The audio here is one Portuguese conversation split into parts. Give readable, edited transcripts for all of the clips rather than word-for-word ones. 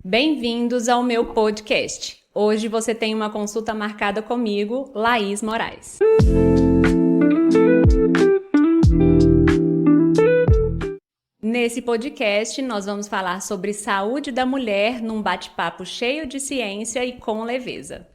Bem-vindos ao meu podcast. Hoje você tem uma consulta marcada comigo, Laís Moraes. Nesse podcast, nós vamos falar sobre saúde da mulher num bate-papo cheio de ciência e com leveza.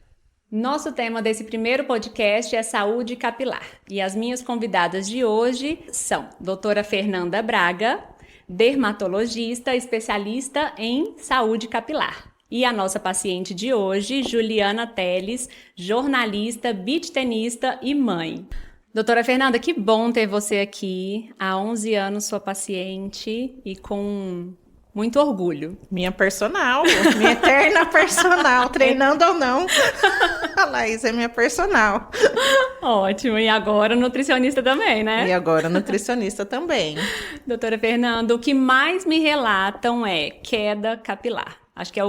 Nosso tema desse primeiro podcast é saúde capilar. E as minhas convidadas de hoje são doutora Fernanda Braga, dermatologista, especialista em saúde capilar. E a nossa paciente de hoje, Juliana Teles, jornalista, beach tenista e mãe. Doutora Fernanda, que bom ter você aqui. Há 11 anos sua paciente e com muito orgulho. Minha personal, minha eterna personal, treinando ou não, a Laís é minha personal. Ótimo, e agora nutricionista também, né? E agora nutricionista também. Doutora Fernanda, o que mais me relatam é queda capilar. Acho que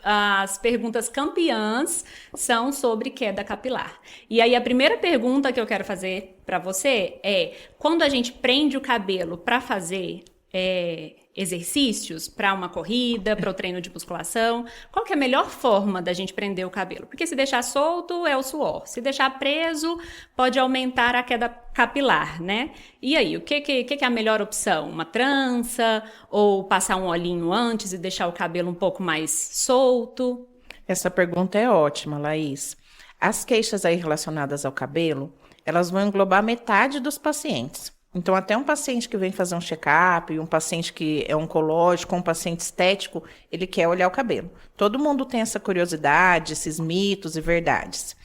as perguntas campeãs são sobre queda capilar. E aí a primeira pergunta que eu quero fazer para você é, quando a gente prende o cabelo para fazer exercícios, para uma corrida, para o treino de musculação, qual que é a melhor forma da gente prender o cabelo? Porque se deixar solto é o suor, se deixar preso pode aumentar a queda capilar, né? E aí, o que é a melhor opção? Uma trança ou passar um olhinho antes e deixar o cabelo um pouco mais solto? Essa pergunta é ótima, Laís. As queixas aí relacionadas ao cabelo, elas vão englobar metade dos pacientes. Então, até um paciente que vem fazer um check-up, um paciente que é oncológico, um paciente estético, ele quer olhar o cabelo. Todo mundo tem essa curiosidade, esses mitos e verdades.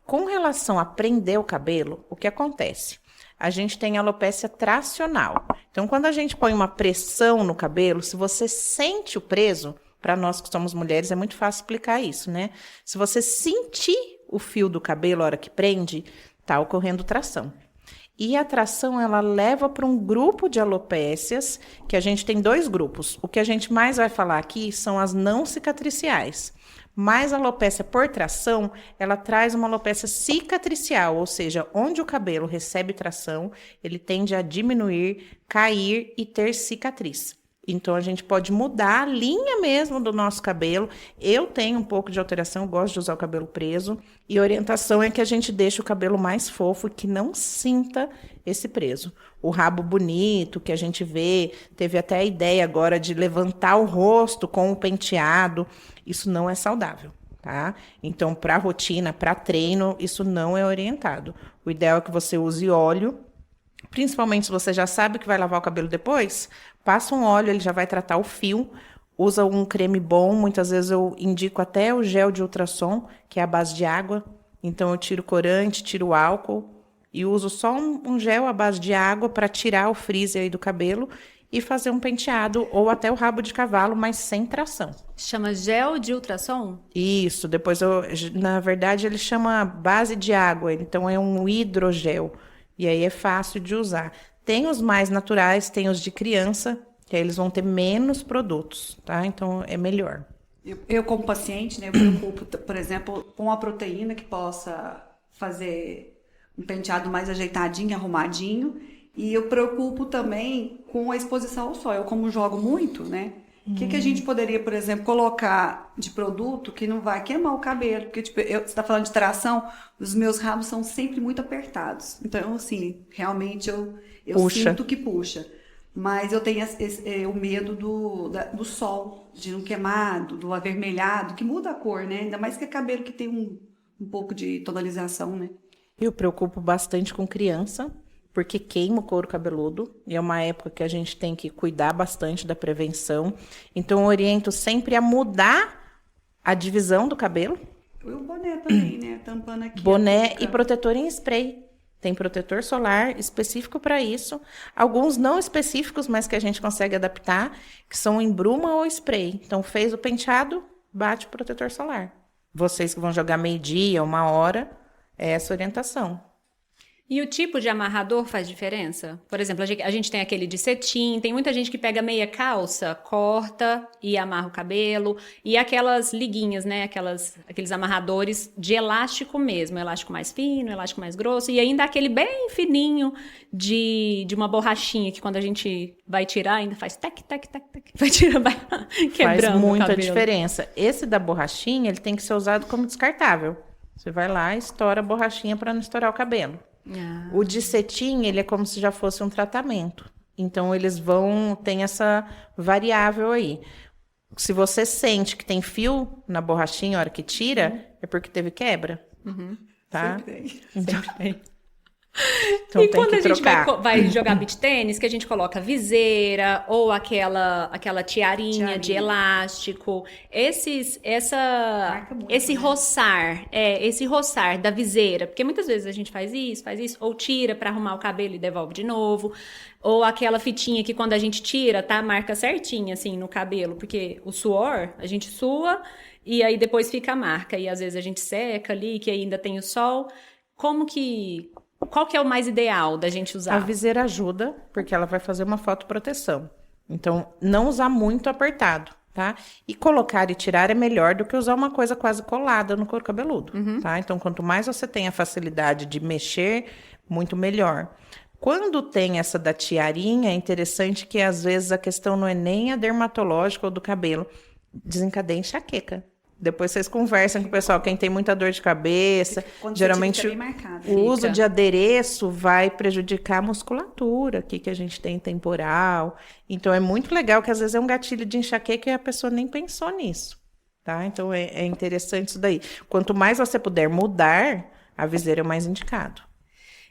Com relação a prender o cabelo, o que acontece? A gente tem alopécia tracional. Então, quando a gente põe uma pressão no cabelo, se você sente o preso, para nós que somos mulheres é muito fácil explicar isso, né? Se você sentir o fio do cabelo na hora que prende, está ocorrendo tração. E a tração, ela leva para um grupo de alopécias, que a gente tem dois grupos. O que a gente mais vai falar aqui são as não cicatriciais. Mas a alopécia por tração, ela traz uma alopécia cicatricial, ou seja, onde o cabelo recebe tração, ele tende a diminuir, cair e ter cicatriz. Então, a gente pode mudar a linha mesmo do nosso cabelo. Eu tenho um pouco de alteração, eu gosto de usar o cabelo preso. E a orientação é que a gente deixe o cabelo mais fofo e que não sinta esse preso. O rabo bonito que a gente vê, teve até a ideia agora de levantar o rosto com o penteado. Isso não é saudável, tá? Então, para rotina, para treino, isso não é orientado. O ideal é que você use óleo. Principalmente se você já sabe que vai lavar o cabelo depois, passa um óleo, ele já vai tratar o fio, usa um creme bom, muitas vezes eu indico até o gel de ultrassom, que é a base de água, então eu tiro o corante, tiro o álcool e uso só um gel à base de água para tirar o frizz aí do cabelo e fazer um penteado ou até o rabo de cavalo, mas sem tração. Chama gel de ultrassom? Isso, depois na verdade ele chama base de água, então é um hidrogel. E aí é fácil de usar. Tem os mais naturais, tem os de criança, que aí eles vão ter menos produtos, tá? Então é melhor. Eu como paciente, né, eu preocupo, por exemplo, com a proteína que possa fazer um penteado mais ajeitadinho, arrumadinho. E eu preocupo também com a exposição ao sol. Eu como jogo muito, né? O que a gente poderia, por exemplo, colocar de produto que não vai queimar o cabelo? Porque, tipo, você está falando de tração, os meus rabos são sempre muito apertados. Então, assim, realmente eu sinto que puxa. Mas eu tenho o medo do sol, de não queimar, do avermelhado, que muda a cor, né? Ainda mais que é cabelo que tem um pouco de tonalização, né? Eu preocupo bastante com criança, porque queima o couro cabeludo, e é uma época que a gente tem que cuidar bastante da prevenção. Então, eu oriento sempre a mudar a divisão do cabelo. E o boné também, né? Tampando aqui. Boné e protetor em spray. Tem protetor solar específico para isso. Alguns não específicos, mas que a gente consegue adaptar, que são em bruma ou spray. Então, fez o penteado, bate o protetor solar. Vocês que vão jogar meio-dia, 1 hora, é essa orientação. E o tipo de amarrador faz diferença? Por exemplo, a gente tem aquele de cetim, tem muita gente que pega meia calça, corta e amarra o cabelo, e aquelas liguinhas, né? Aqueles amarradores de elástico mesmo, elástico mais fino, elástico mais grosso, e ainda aquele bem fininho de uma borrachinha que quando a gente vai tirar ainda faz tec, tec, tec, tec, vai tirar, vai quebrando Faz o muita cabelo. diferença. Esse da borrachinha, ele tem que ser usado como descartável. Você vai lá e estoura a borrachinha para não estourar o cabelo. Ah. O de cetim, ele é como se já fosse um tratamento. Então, tem essa variável aí. Se você sente que tem fio na borrachinha a hora que tira, é porque teve quebra. Tá? Sempre tem. Sempre tem. Então, E tem quando que a gente trocar. vai jogar beach tênis, que a gente coloca viseira ou aquela tiarinha de elástico, Marca muito, esse né? esse roçar da viseira, porque muitas vezes a gente faz isso, ou tira pra arrumar o cabelo e devolve de novo, ou aquela fitinha que quando a gente tira, tá, marca certinha assim no cabelo, porque o suor, a gente sua e aí depois fica a marca, e às vezes a gente seca ali, que ainda tem o sol. Qual que é o mais ideal da gente usar? A viseira ajuda, porque ela vai fazer uma fotoproteção. Então, não usar muito apertado, tá? E colocar e tirar é melhor do que usar uma coisa quase colada no couro cabeludo, tá? Então, quanto mais você tem a facilidade de mexer, muito melhor. Quando tem essa da tiarinha, é interessante que, às vezes, a questão não é nem a dermatológica ou do cabelo, desencadeia enxaqueca. Depois vocês conversam com o pessoal, quem tem muita dor de cabeça, Quando você geralmente tira, fica bem marcado. o uso de adereço vai prejudicar a musculatura aqui que a gente tem temporal. Então é muito legal que às vezes é um gatilho de enxaqueca e a pessoa nem pensou nisso, tá? Então é interessante isso daí. Quanto mais você puder mudar, a viseira é o mais indicado.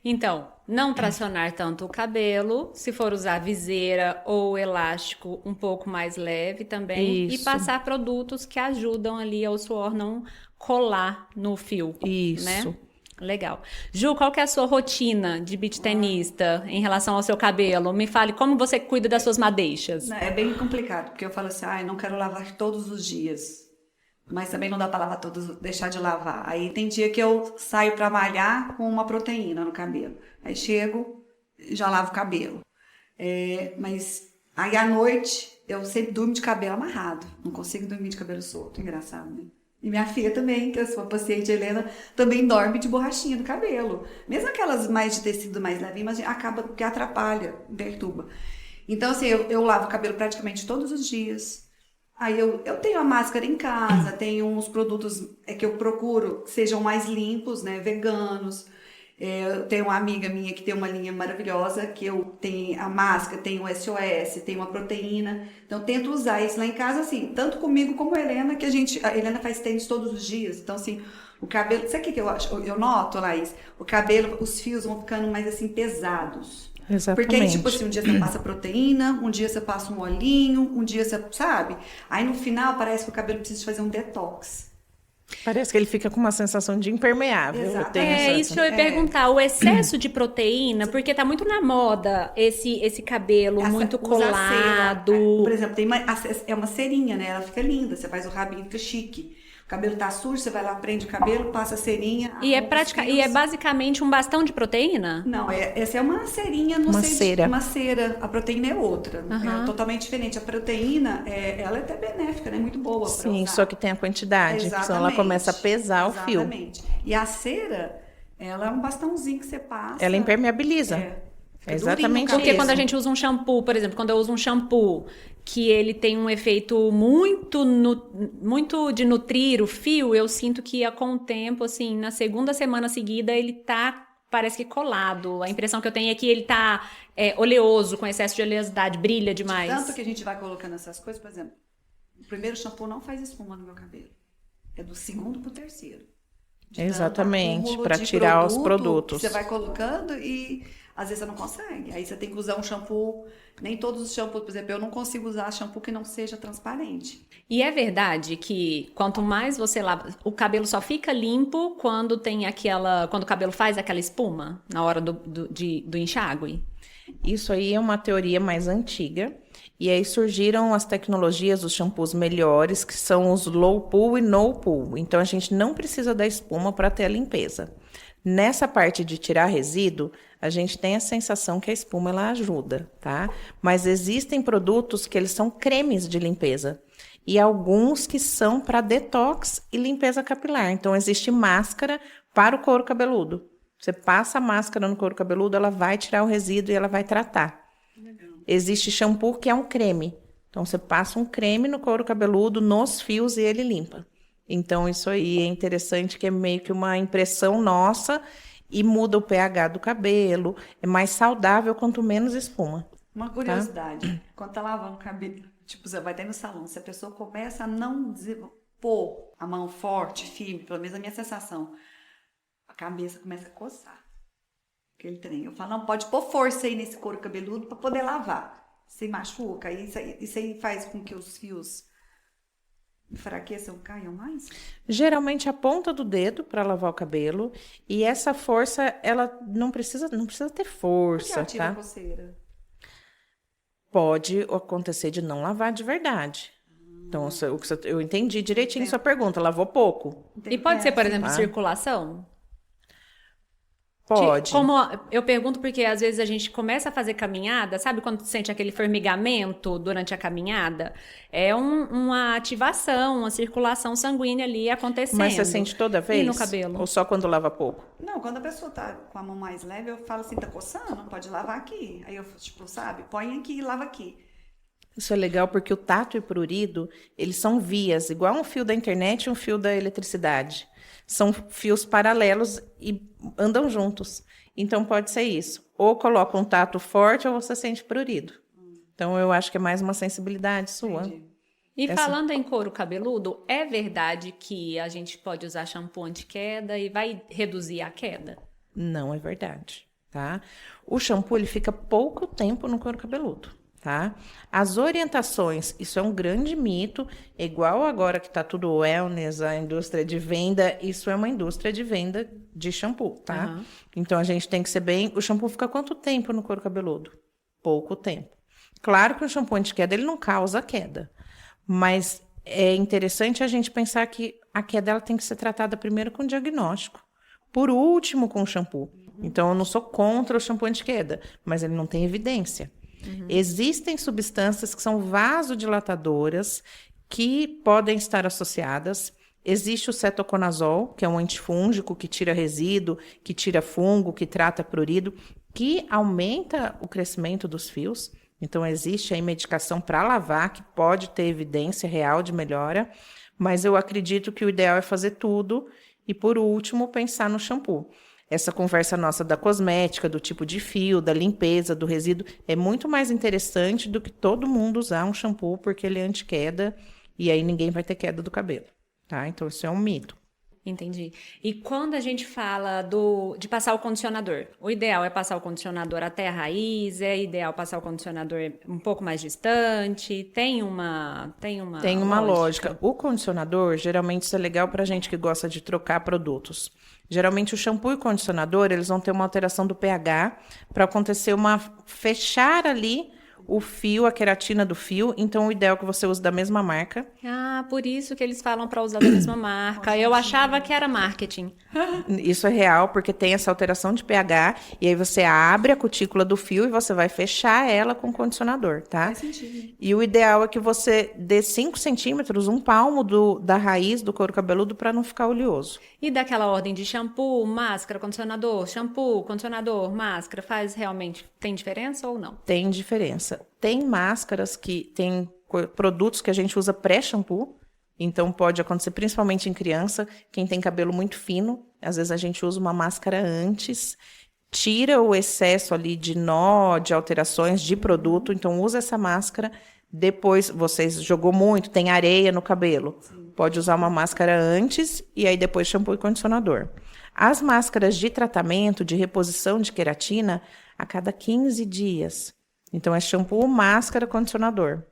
Então, não tracionar tanto o cabelo, se for usar viseira ou elástico um pouco mais leve também, e Isso. passar produtos que ajudam ali ao suor não colar no fio, Isso. né? Legal. Ju, qual que é a sua rotina de beach tenista em relação ao seu cabelo? Me fale como você cuida das suas madeixas. Não, é bem complicado, porque eu falo assim, eu não quero lavar todos os dias. Mas também não dá para lavar todos, deixar de lavar. Aí tem dia que eu saio para malhar com uma proteína no cabelo. Aí chego, já lavo o cabelo. Mas aí à noite eu sempre durmo de cabelo amarrado. Não consigo dormir de cabelo solto. Engraçado, né? E minha filha também, que é a sua paciente Helena, também dorme de borrachinha no cabelo. Mesmo aquelas mais de tecido mais levinho, mas acaba que atrapalha, perturba. Então, assim, eu lavo o cabelo praticamente todos os dias. Aí eu tenho a máscara em casa, tenho uns produtos que eu procuro que sejam mais limpos, né, veganos. Eu tenho uma amiga minha que tem uma linha maravilhosa, que eu tenho a máscara, tenho o SOS, tenho uma proteína. Então, eu tento usar isso lá em casa, assim, tanto comigo como a Helena, que a Helena faz tênis todos os dias. Então, assim, o cabelo... Sabe o que eu acho? Eu noto, Laís? O cabelo, os fios vão ficando mais, assim, pesados. Exatamente. Porque aí, tipo assim, um dia você passa proteína, um dia você passa um olhinho, um dia você, sabe? Aí no final parece que o cabelo precisa fazer um detox. Parece que ele fica com uma sensação de impermeável. Eu Exato. tenho Isso que eu ia perguntar, o excesso de proteína, porque tá muito na moda esse cabelo muito Usa a cera. colado. Por exemplo, é uma cerinha, né? Ela fica linda, você faz o rabinho, fica chique. O cabelo tá sujo, você vai lá, prende o cabelo, passa a cerinha. E arruma os e é fios. basicamente um bastão de proteína? Não, essa é uma cerinha, não Uma sei, cera. uma cera. A proteína é outra, Aham. é totalmente diferente. A proteína, ela é até benéfica, né? Muito boa. pra Sim, usar. só que tem a quantidade, senão ela Exatamente. começa a pesar o fio. Exatamente. E a cera, ela é um bastãozinho que você passa. Ela impermeabiliza. Fica Exatamente durinho o Porque cabelo. quando a gente usa um shampoo, por exemplo, quando eu uso um shampoo que ele tem um efeito muito de nutrir o fio, eu sinto que com o tempo, assim, na segunda semana seguida, ele tá, parece que colado. A impressão que eu tenho é que ele tá oleoso, com excesso de oleosidade, brilha demais. Tanto que a gente vai colocando essas coisas, por exemplo, o primeiro shampoo não faz espuma no meu cabelo. É do segundo pro terceiro. De tanto Exatamente, acúmulo para de tirar os produto produtos. que você vai colocando e às vezes você não consegue. Aí você tem que usar um shampoo. Nem todos os shampoos, por exemplo, eu não consigo usar shampoo que não seja transparente. E é verdade que quanto mais você lava, o cabelo só fica limpo quando quando o cabelo faz aquela espuma na hora do enxágue? Isso aí é uma teoria mais antiga. E aí surgiram as tecnologias, os shampoos melhores, que são os low pool e no pool. Então a gente não precisa da espuma para ter a limpeza. Nessa parte de tirar resíduo, a gente tem a sensação que a espuma ela ajuda, tá? Mas existem produtos que eles são cremes de limpeza. E alguns que são para detox e limpeza capilar. Então, existe máscara para o couro cabeludo. Você passa a máscara no couro cabeludo, ela vai tirar o resíduo e ela vai tratar. Legal. Existe shampoo que é um creme. Então, você passa um creme no couro cabeludo, nos fios, e ele limpa. Então, isso aí é interessante, que é meio que uma impressão nossa e muda o pH do cabelo. É mais saudável quanto menos espuma. Uma curiosidade, quando tá lavando o cabelo, tipo, você vai ter no salão, se a pessoa começa a não pôr a mão forte, firme, pelo menos a minha sensação, a cabeça começa a coçar. Aquele trem. Eu falo, não, pode pôr força aí nesse couro cabeludo para poder lavar. Se machuca, isso aí faz com que os fios enfraqueçam, caiam mais? Geralmente a ponta do dedo para lavar o cabelo, e essa força, ela não precisa ter força, Por que ativa a tá? coceira? Pode acontecer de não lavar de verdade. Então, eu entendi direitinho sua pergunta, lavou pouco? E pode ser, por exemplo, tá. circulação? Pode. Como eu pergunto porque às vezes a gente começa a fazer caminhada, sabe quando sente aquele formigamento durante a caminhada? É uma ativação, uma circulação sanguínea ali acontecendo. Mas você sente toda vez? E no cabelo? Ou só quando lava pouco? Não, quando a pessoa tá com a mão mais leve, eu falo assim, tá coçando? Pode lavar aqui. Aí eu, tipo, sabe, põe aqui e lava aqui. Isso é legal porque o tato e o prurido, eles são vias, igual um fio da internet e um fio da eletricidade. São fios paralelos e andam juntos. Então, pode ser isso. Ou coloca um tato forte ou você sente prurido. Então, eu acho que é mais uma sensibilidade sua. Entendi. E falando em couro cabeludo, é verdade que a gente pode usar shampoo anti-queda e vai reduzir a queda? Não é verdade, tá? O shampoo, ele fica pouco tempo no couro cabeludo, tá? As orientações, isso é um grande mito, igual agora que tá tudo wellness, a indústria de venda, isso é uma indústria de venda de shampoo, tá? Uhum. Então, a gente tem que ser bem... O shampoo fica quanto tempo no couro cabeludo? Pouco tempo. Claro que o shampoo anti-queda, ele não causa queda, mas é interessante a gente pensar que a queda ela tem que ser tratada primeiro com diagnóstico, por último com o shampoo. Então, eu não sou contra o shampoo anti-queda, mas ele não tem evidência. Existem substâncias que são vasodilatadoras que podem estar associadas. Existe o cetoconazol, que é um antifúngico que tira resíduo, que tira fungo, que trata prurido, que aumenta o crescimento dos fios. Então, existe aí medicação para lavar, que pode ter evidência real de melhora, mas eu acredito que o ideal é fazer tudo e, por último, pensar no shampoo. Essa conversa nossa da cosmética, do tipo de fio, da limpeza, do resíduo, é muito mais interessante do que todo mundo usar um shampoo porque ele é anti-queda e aí ninguém vai ter queda do cabelo, tá? Então, isso é um mito. Entendi. E quando a gente fala de passar o condicionador, o ideal é passar o condicionador até a raiz, é ideal passar o condicionador um pouco mais distante, tem uma lógica. O condicionador, geralmente, isso é legal para gente que gosta de trocar produtos. Geralmente, o shampoo e o condicionador, eles vão ter uma alteração do pH para acontecer fechar ali o fio, a queratina do fio. Então, o ideal é que você use da mesma marca. Ah, por isso que eles falam para usar da mesma marca. Eu achava que era marketing. Isso é real, porque tem essa alteração de pH, e aí você abre a cutícula do fio e você vai fechar ela com o condicionador, tá? Faz sentido. E o ideal é que você dê 5 centímetros, um palmo da raiz do couro cabeludo para não ficar oleoso. E daquela ordem de shampoo, máscara, condicionador, máscara, tem diferença ou não? Tem diferença. Tem máscaras tem produtos que a gente usa pré-shampoo, então pode acontecer principalmente em criança, quem tem cabelo muito fino, às vezes a gente usa uma máscara antes, tira o excesso ali de nó, de alterações de produto, então usa essa máscara, depois você jogou muito, tem areia no cabelo, pode usar uma máscara antes e aí depois shampoo e condicionador. As máscaras de tratamento, de reposição de queratina, a cada 15 dias. Então, é shampoo, máscara, condicionador.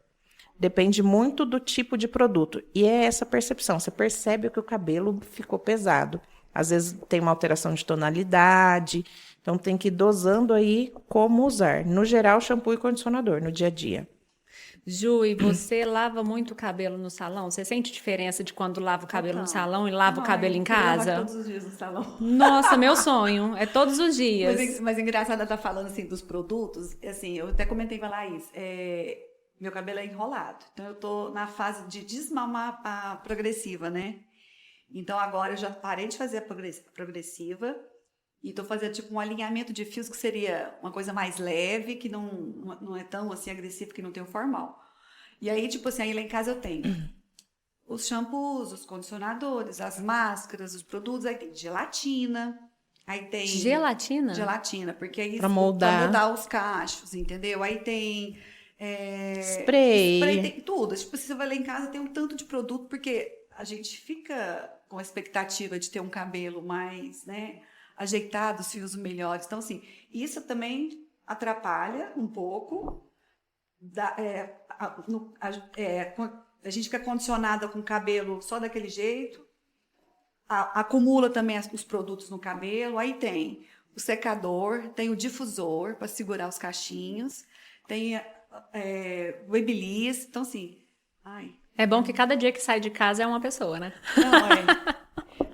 Depende muito do tipo de produto. E é essa percepção. Você percebe que o cabelo ficou pesado. Às vezes tem uma alteração de tonalidade. Então, tem que ir dosando aí como usar. No geral, shampoo e condicionador, no dia a dia. Ju, e você lava muito o cabelo no salão? Você sente diferença de quando lava o cabelo no Então, salão e lava o cabelo em eu queria lavar casa? todos os dias no salão. Nossa, meu sonho. É todos os dias. Mas engraçado ela tá falando assim dos produtos, assim, eu até comentei com a Laís, meu cabelo é enrolado, então eu tô na fase de desmamar a progressiva, né? Então agora eu já parei de fazer a progressiva e tô fazendo tipo um alinhamento de fios que seria uma coisa mais leve, que não é tão assim agressivo, que não tem o formal. E aí, tipo assim, aí lá em casa eu tenho os shampoos, os condicionadores, as máscaras, os produtos, aí tem gelatina, aí tem Gelatina? gelatina, porque aí Pra para moldar. moldar os cachos, entendeu? Aí tem Spray. tem tudo. Tipo, se você vai lá em casa, tem um tanto de produto, porque a gente fica com a expectativa de ter um cabelo mais, né, ajeitado, os fios melhores. Então, assim, isso também atrapalha um pouco. A gente fica condicionada com o cabelo só daquele jeito. Acumula também os produtos no cabelo. Aí tem o secador, tem o difusor para segurar os cachinhos, tem o Babyliss. Então, assim, ai, É bom que cada dia que sai de casa é uma pessoa, né? não,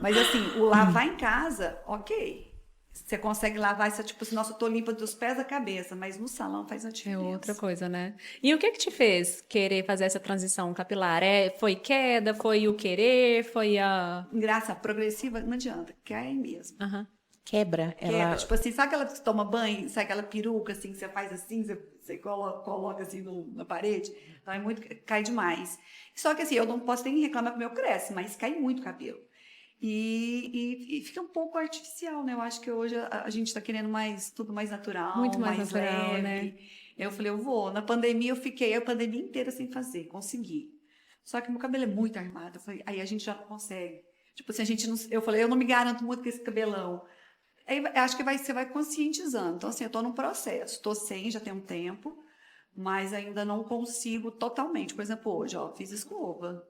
Mas assim, o lavar em casa, ok. Você consegue lavar isso, tipo assim, nossa, eu tô limpa dos pés à cabeça, mas no salão faz a É diferença. outra coisa, né? E o que te fez querer fazer essa transição capilar? Foi queda? Foi o querer? Foi a... Graça progressiva, não adianta, cai mesmo. Aham. Quebra. Quebra. Ela Tipo assim, sabe aquela que você toma banho, sai aquela peruca assim, que você faz assim, você coloca assim na parede? Então é muito, cai demais. Só que assim, eu não posso nem reclamar que o meu cresce, mas cai muito cabelo. E fica um pouco artificial, né? Eu acho que hoje a gente tá querendo tudo mais natural, Muito mais natural, leve. né? Eu falei, eu vou. Na pandemia eu fiquei a pandemia inteira sem fazer, consegui. Só que meu cabelo é muito armado. Eu falei, aí a gente já não consegue. Tipo assim, eu falei, eu não me garanto muito com esse cabelão. Aí acho que você vai conscientizando. Então, assim, eu tô num processo. Tô sem, já tem um tempo, mas ainda não consigo totalmente. Por exemplo, hoje, ó, fiz escova.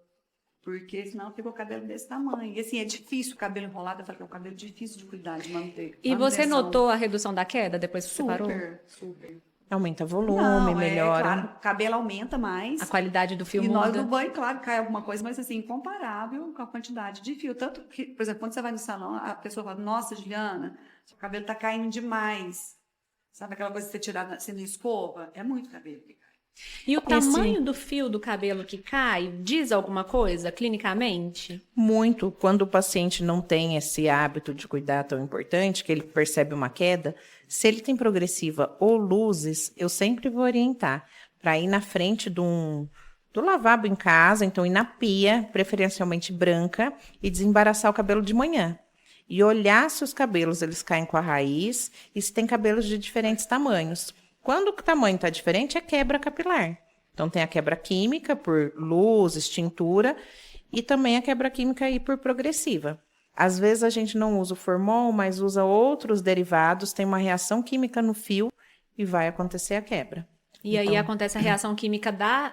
Porque senão fica o cabelo desse tamanho. E assim, é difícil o cabelo enrolado. Eu falei que é um cabelo difícil de cuidar, de manter. E você Manutenção. notou a redução da queda depois que você parou? Super, super. aumenta volume, Não, melhora. claro, o cabelo aumenta mais. A qualidade do fio E nós muda? no banho, claro, cai alguma coisa, mas assim, incomparável com a quantidade de fio. Tanto que, por exemplo, quando você vai no salão, a pessoa fala, nossa, Juliana, seu cabelo tá caindo demais. Sabe aquela coisa que você tirar assim, na escova? É muito cabelo que cai. E o tamanho do fio do cabelo que cai diz alguma coisa clinicamente? Muito. Quando o paciente não tem esse hábito de cuidar tão importante, que ele percebe uma queda, se ele tem progressiva ou luzes, eu sempre vou orientar para ir na frente do lavabo em casa, então ir na pia, preferencialmente branca, e desembaraçar o cabelo de manhã. E olhar se os cabelos eles caem com a raiz e se tem cabelos de diferentes tamanhos. Quando o tamanho está diferente, é quebra capilar. Então, tem a quebra química por luzes, tintura, e também a quebra química aí por progressiva. Às vezes, a gente não usa o formol, mas usa outros derivados, tem uma reação química no fio e vai acontecer a quebra. E aí acontece a reação química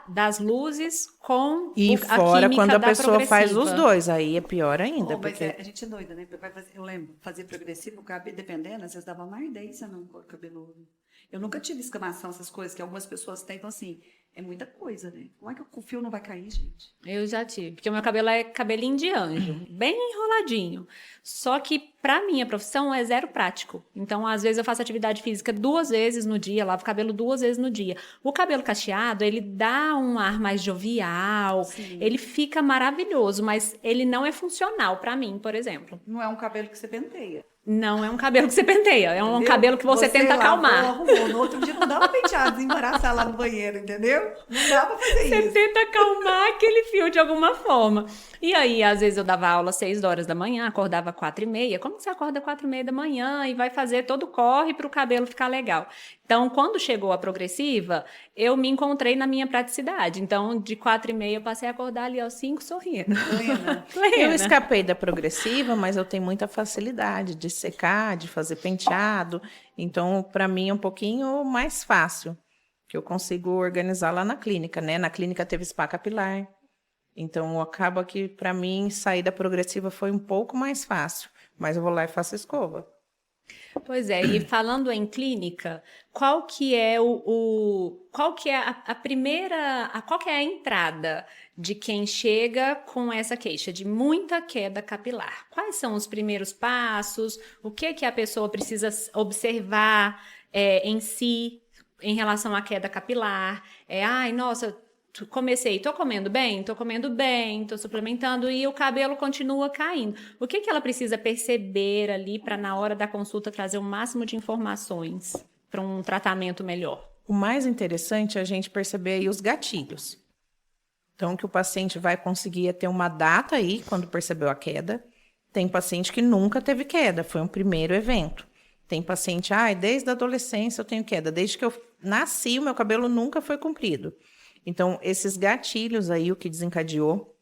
das luzes com E a fora, química quando a da pessoa faz os progressiva. dois, aí é pior ainda. Oh, mas porque... a gente é doida, né? Eu lembro, fazer progressivo, o cabelo, dependendo, às vezes dava uma ardência no couro cabeludo. Eu nunca tive escamação, essas coisas que algumas pessoas têm, então assim, é muita coisa, né? Como é que o fio não vai cair, gente? Eu já tive, porque o meu cabelo é cabelinho de anjo, bem enroladinho. Só que pra minha profissão é zero prático. Então, às vezes eu faço atividade física 2 vezes no dia, lavo o cabelo 2 vezes no dia. O cabelo cacheado, ele dá um ar mais jovial, Sim. ele fica maravilhoso, mas ele não é funcional pra mim, por exemplo. Não é um cabelo que você penteia. Não é um cabelo que você penteia, é um Entendeu? cabelo que você tenta lavou, acalmar. arrumou. No outro dia não dá pra pentear, desembaraçar lá no banheiro, entendeu? Não dá pra fazer Você isso. tenta acalmar aquele fio de alguma forma. E aí, às vezes, eu dava aula às 6 horas da manhã, acordava 4h30. Como que você acorda 4h30 da manhã e vai fazer todo o corre para o cabelo ficar legal? Então, quando chegou a progressiva, eu me encontrei na minha praticidade. Então, de 4h30, eu passei a acordar ali aos 5 sorrindo. Plena. Eu escapei da progressiva, mas eu tenho muita facilidade de secar, de fazer penteado. Então, para mim, é um pouquinho mais fácil, que eu consigo organizar lá na clínica, né? Na clínica teve spa capilar. Então, acaba que, para mim, sair da progressiva foi um pouco mais fácil. Mas eu vou lá e faço escova. Pois é, e falando em clínica, qual que é qual que é a primeira, qual que é a entrada de quem chega com essa queixa de muita queda capilar? Quais são os primeiros passos? O que que a pessoa precisa observar em si em relação à queda capilar? Ai, nossa, tô comendo bem, tô suplementando e o cabelo continua caindo. O que que ela precisa perceber ali para na hora da consulta trazer o máximo de informações para um tratamento melhor? O mais interessante é a gente perceber aí os gatilhos. Então, que o paciente vai conseguir ter uma data aí quando percebeu a queda. Tem paciente que nunca teve queda, foi um primeiro evento. Tem paciente, desde a adolescência eu tenho queda, desde que eu nasci o meu cabelo nunca foi comprido. Então, esses gatilhos aí, o que desencadeou,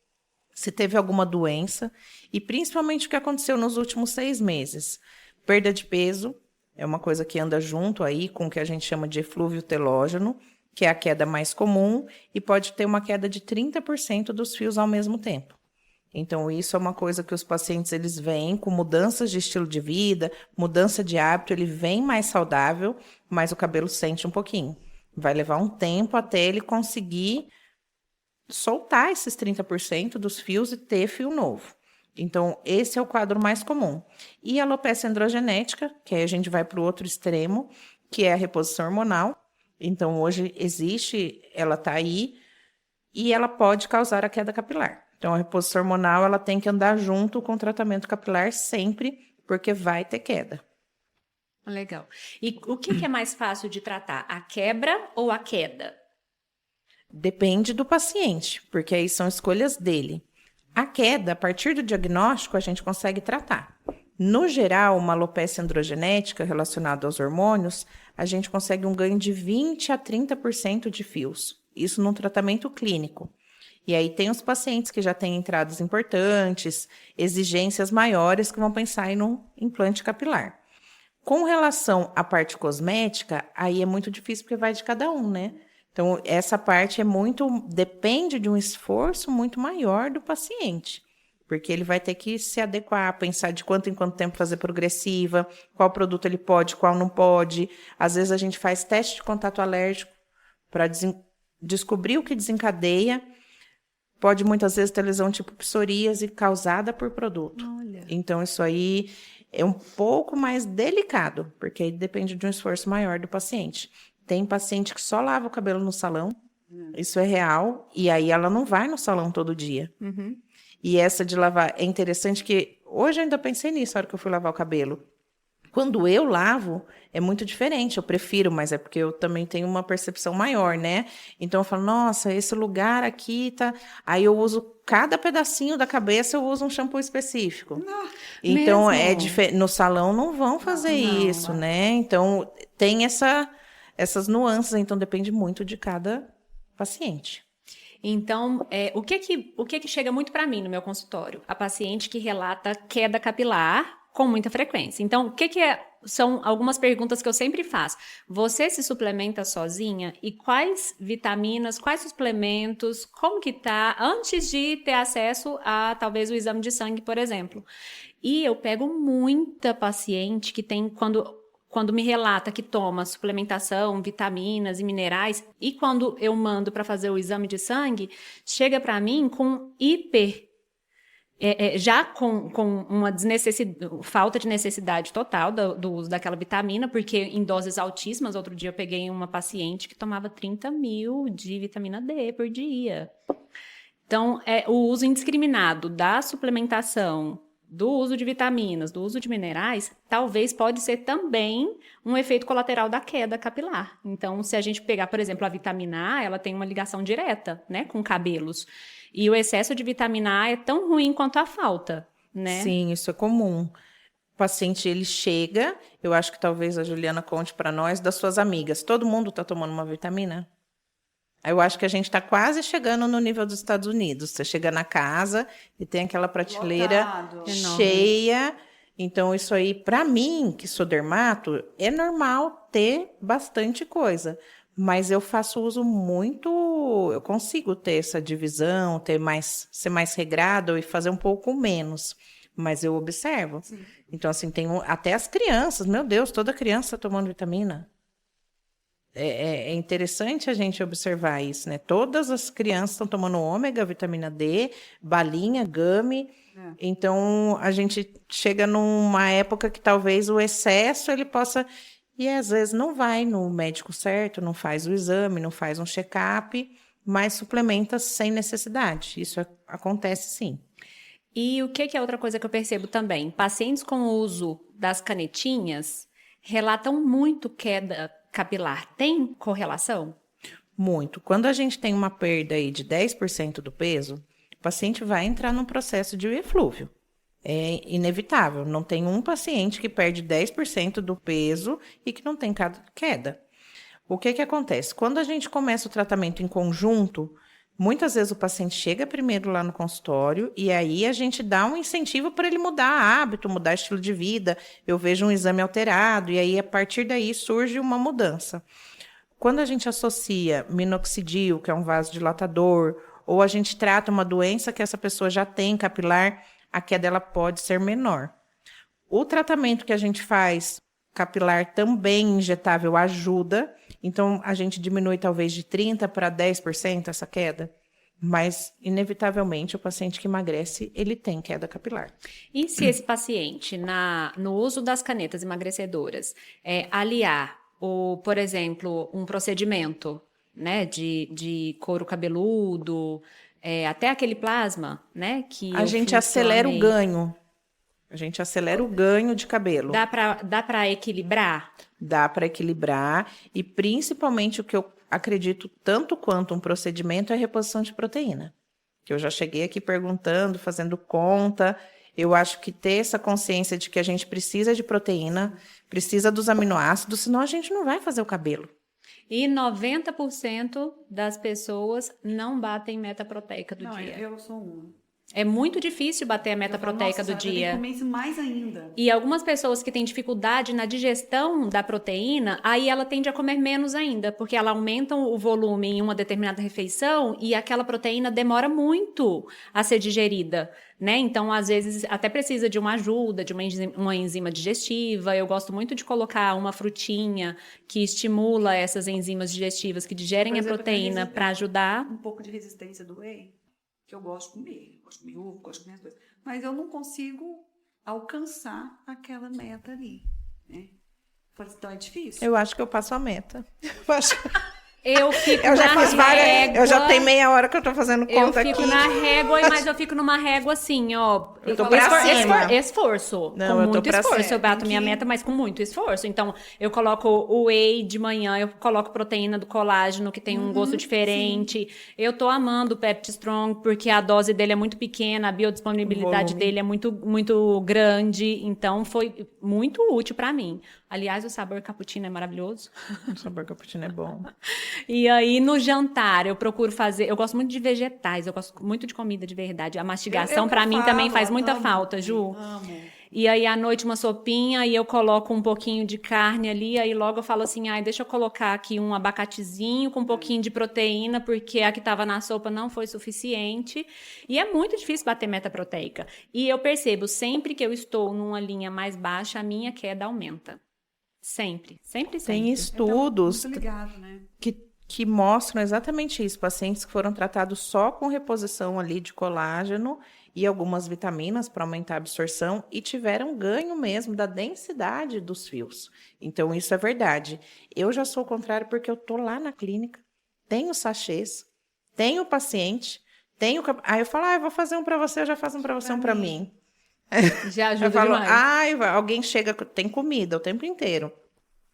se teve alguma doença, e principalmente o que aconteceu nos últimos 6 meses. Perda de peso é uma coisa que anda junto aí com o que a gente chama de eflúvio telógeno, que é a queda mais comum, e pode ter uma queda de 30% dos fios ao mesmo tempo. Então, isso é uma coisa que os pacientes eles vêm com mudanças de estilo de vida, mudança de hábito, ele vem mais saudável, mas o cabelo sente um pouquinho. Vai levar um tempo até ele conseguir soltar esses 30% dos fios e ter fio novo. Então, esse é o quadro mais comum. E a alopecia androgenética, que aí a gente vai para o outro extremo, que é a reposição hormonal. Então, hoje existe, ela está aí, e ela pode causar a queda capilar. Então, a reposição hormonal, ela tem que andar junto com o tratamento capilar sempre, porque vai ter queda. Legal. E o que é mais fácil de tratar, a quebra ou a queda? Depende do paciente, porque aí são escolhas dele. A queda, a partir do diagnóstico, a gente consegue tratar. No geral, uma alopecia androgenética relacionada aos hormônios, a gente consegue um ganho de 20% a 30% de fios. Isso num tratamento clínico. E aí tem os pacientes que já têm entradas importantes, exigências maiores, que vão pensar em um implante capilar. Com relação à parte cosmética, aí é muito difícil porque vai de cada um, né? Então, essa parte depende de um esforço muito maior do paciente, porque ele vai ter que se adequar, pensar de quanto em quanto tempo fazer progressiva, qual produto ele pode, qual não pode. Às vezes a gente faz teste de contato alérgico para descobrir o que desencadeia. Pode muitas vezes ter lesão tipo psoríase causada por produto. Olha. Então, isso aí é um pouco mais delicado, porque aí depende de um esforço maior do paciente. Tem paciente que só lava o cabelo no salão, isso é real, e aí ela não vai no salão todo dia. Uhum. E essa de lavar, é interessante que hoje eu ainda pensei nisso na hora que eu fui lavar o cabelo. Quando eu lavo, é muito diferente, eu prefiro, mas é porque eu também tenho uma percepção maior, né? Então eu falo, nossa, esse lugar aqui tá... Aí eu uso cada pedacinho da cabeça, eu uso um shampoo específico. Então, mesmo? no salão não vão fazer Não, isso, né? Então, tem essas nuances, então depende muito de cada paciente. Então, o que que chega muito para mim no meu consultório? A paciente que relata queda capilar com muita frequência. Então, o que são algumas perguntas que eu sempre faço. Você se suplementa sozinha? E quais vitaminas, quais suplementos, como que tá, antes de ter acesso a, talvez, o exame de sangue, por exemplo. E eu pego muita paciente que tem, quando me relata que toma suplementação, vitaminas e minerais, e quando eu mando para fazer o exame de sangue, chega para mim com já com uma falta de necessidade total do uso daquela vitamina, porque em doses altíssimas, outro dia eu peguei uma paciente que tomava 30 mil de vitamina D por dia. Então, o uso indiscriminado da suplementação, do uso de vitaminas, do uso de minerais, talvez pode ser também um efeito colateral da queda capilar. Então, se a gente pegar, por exemplo, a vitamina A, ela tem uma ligação direta, né, com cabelos. E o excesso de vitamina A é tão ruim quanto a falta, né? Sim, isso é comum. O paciente, ele chega, eu acho que talvez a Juliana conte para nós, das suas amigas. Todo mundo está tomando uma vitamina? Eu acho que a gente está quase chegando no nível dos Estados Unidos. Você chega na casa e tem aquela prateleira Lotado. cheia. Então, isso aí, para mim, que sou dermato, é normal ter bastante coisa. Mas eu faço uso muito... Eu consigo ter essa divisão, ser mais regrado e fazer um pouco menos. mas eu observo. Sim. Então, assim, até as crianças, meu Deus, toda criança tomando vitamina. É interessante a gente observar isso, né? Todas as crianças estão tomando ômega, vitamina D, balinha, gummy. Então, a gente chega numa época que talvez o excesso ele possa... E às vezes não vai no médico certo, não faz o exame, não faz um check-up, mas suplementa sem necessidade. Isso acontece sim. E o que é outra coisa que eu percebo também? Pacientes com o uso das canetinhas relatam muito queda capilar. Tem correlação? Muito. Quando a gente tem uma perda aí de 10% do peso, o paciente vai entrar num processo de eflúvio. É inevitável. Não tem um paciente que perde 10% do peso e que não tem queda. O que acontece? Quando a gente começa o tratamento em conjunto, muitas vezes o paciente chega primeiro lá no consultório e aí a gente dá um incentivo para ele mudar hábito, mudar estilo de vida. Eu vejo um exame alterado e aí a partir daí surge uma mudança. Quando a gente associa minoxidil, que é um vasodilatador, ou a gente trata uma doença que essa pessoa já tem capilar, a queda ela pode ser menor. O tratamento que a gente faz capilar também injetável ajuda, então a gente diminui talvez de 30% para 10% essa queda, mas inevitavelmente o paciente que emagrece, ele tem queda capilar. E se esse paciente, no uso das canetas emagrecedoras, aliar, por exemplo, um procedimento, né, de couro cabeludo, até aquele plasma, né, que a gente acelera o ganho. A gente acelera o ganho de cabelo. Dá para equilibrar? Dá para equilibrar e principalmente o que eu acredito tanto quanto um procedimento é a reposição de proteína. Que eu já cheguei aqui perguntando, fazendo conta. Eu acho que ter essa consciência de que a gente precisa de proteína, precisa dos aminoácidos, senão a gente não vai fazer o cabelo. E 90% das pessoas não batem meta proteica do dia. Eu sou uma. É muito difícil bater a meta proteica do dia. Eu comer isso mais ainda. E algumas pessoas que têm dificuldade na digestão da proteína, aí ela tende a comer menos ainda, porque ela aumenta o volume em uma determinada refeição e aquela proteína demora muito a ser digerida, né? Então, às vezes, até precisa de uma ajuda, de uma enzima digestiva. Eu gosto muito de colocar uma frutinha que estimula essas enzimas digestivas que digerem a proteína para ajudar. Um pouco de resistência do whey, que eu gosto de comer. Gosto de comer ovo, gosto de comer as coisas. Mas eu não consigo alcançar aquela meta ali, né? Então é difícil. Eu acho que eu passo a meta. Eu fico eu já na fiz régua. Eu já tenho meia hora que eu tô fazendo conta aqui. Eu fico na régua, mas eu fico numa régua assim, ó. Eu tô pra cima. Esforço. Não, com eu tô muito pra esforço. cima. Eu bato minha meta, mas com muito esforço. Então, eu coloco o whey de manhã, eu coloco proteína do colágeno, que tem um gosto diferente. Sim. Eu tô amando o Pepti Strong, porque a dose dele é muito pequena, a biodisponibilidade dele é muito, muito grande. Então, foi muito útil pra mim. Aliás, o sabor cappuccino é maravilhoso. O sabor cappuccino é bom. E aí, no jantar, eu procuro fazer... Eu gosto muito de vegetais, eu gosto muito de comida de verdade. A mastigação, pra mim, também faz muita falta, Ju. Amo. E aí, à noite, uma sopinha, e eu coloco um pouquinho de carne ali, aí logo eu falo assim, deixa eu colocar aqui um abacatezinho com um pouquinho de proteína, porque a que estava na sopa não foi suficiente. E é muito difícil bater meta proteica. E eu percebo, sempre que eu estou numa linha mais baixa, a minha queda aumenta. Sempre. Tem estudos muito ligado, né? que mostram exatamente isso. Pacientes que foram tratados só com reposição ali de colágeno e algumas vitaminas para aumentar a absorção e tiveram ganho mesmo da densidade dos fios. Então, isso é verdade. Eu já sou o contrário porque eu tô lá na clínica, tenho sachês, tenho paciente, aí eu falo, eu vou fazer um para você, eu já faço um para você, um para mim. Já ajuda eu falo, demais. Alguém chega, tem comida o tempo inteiro.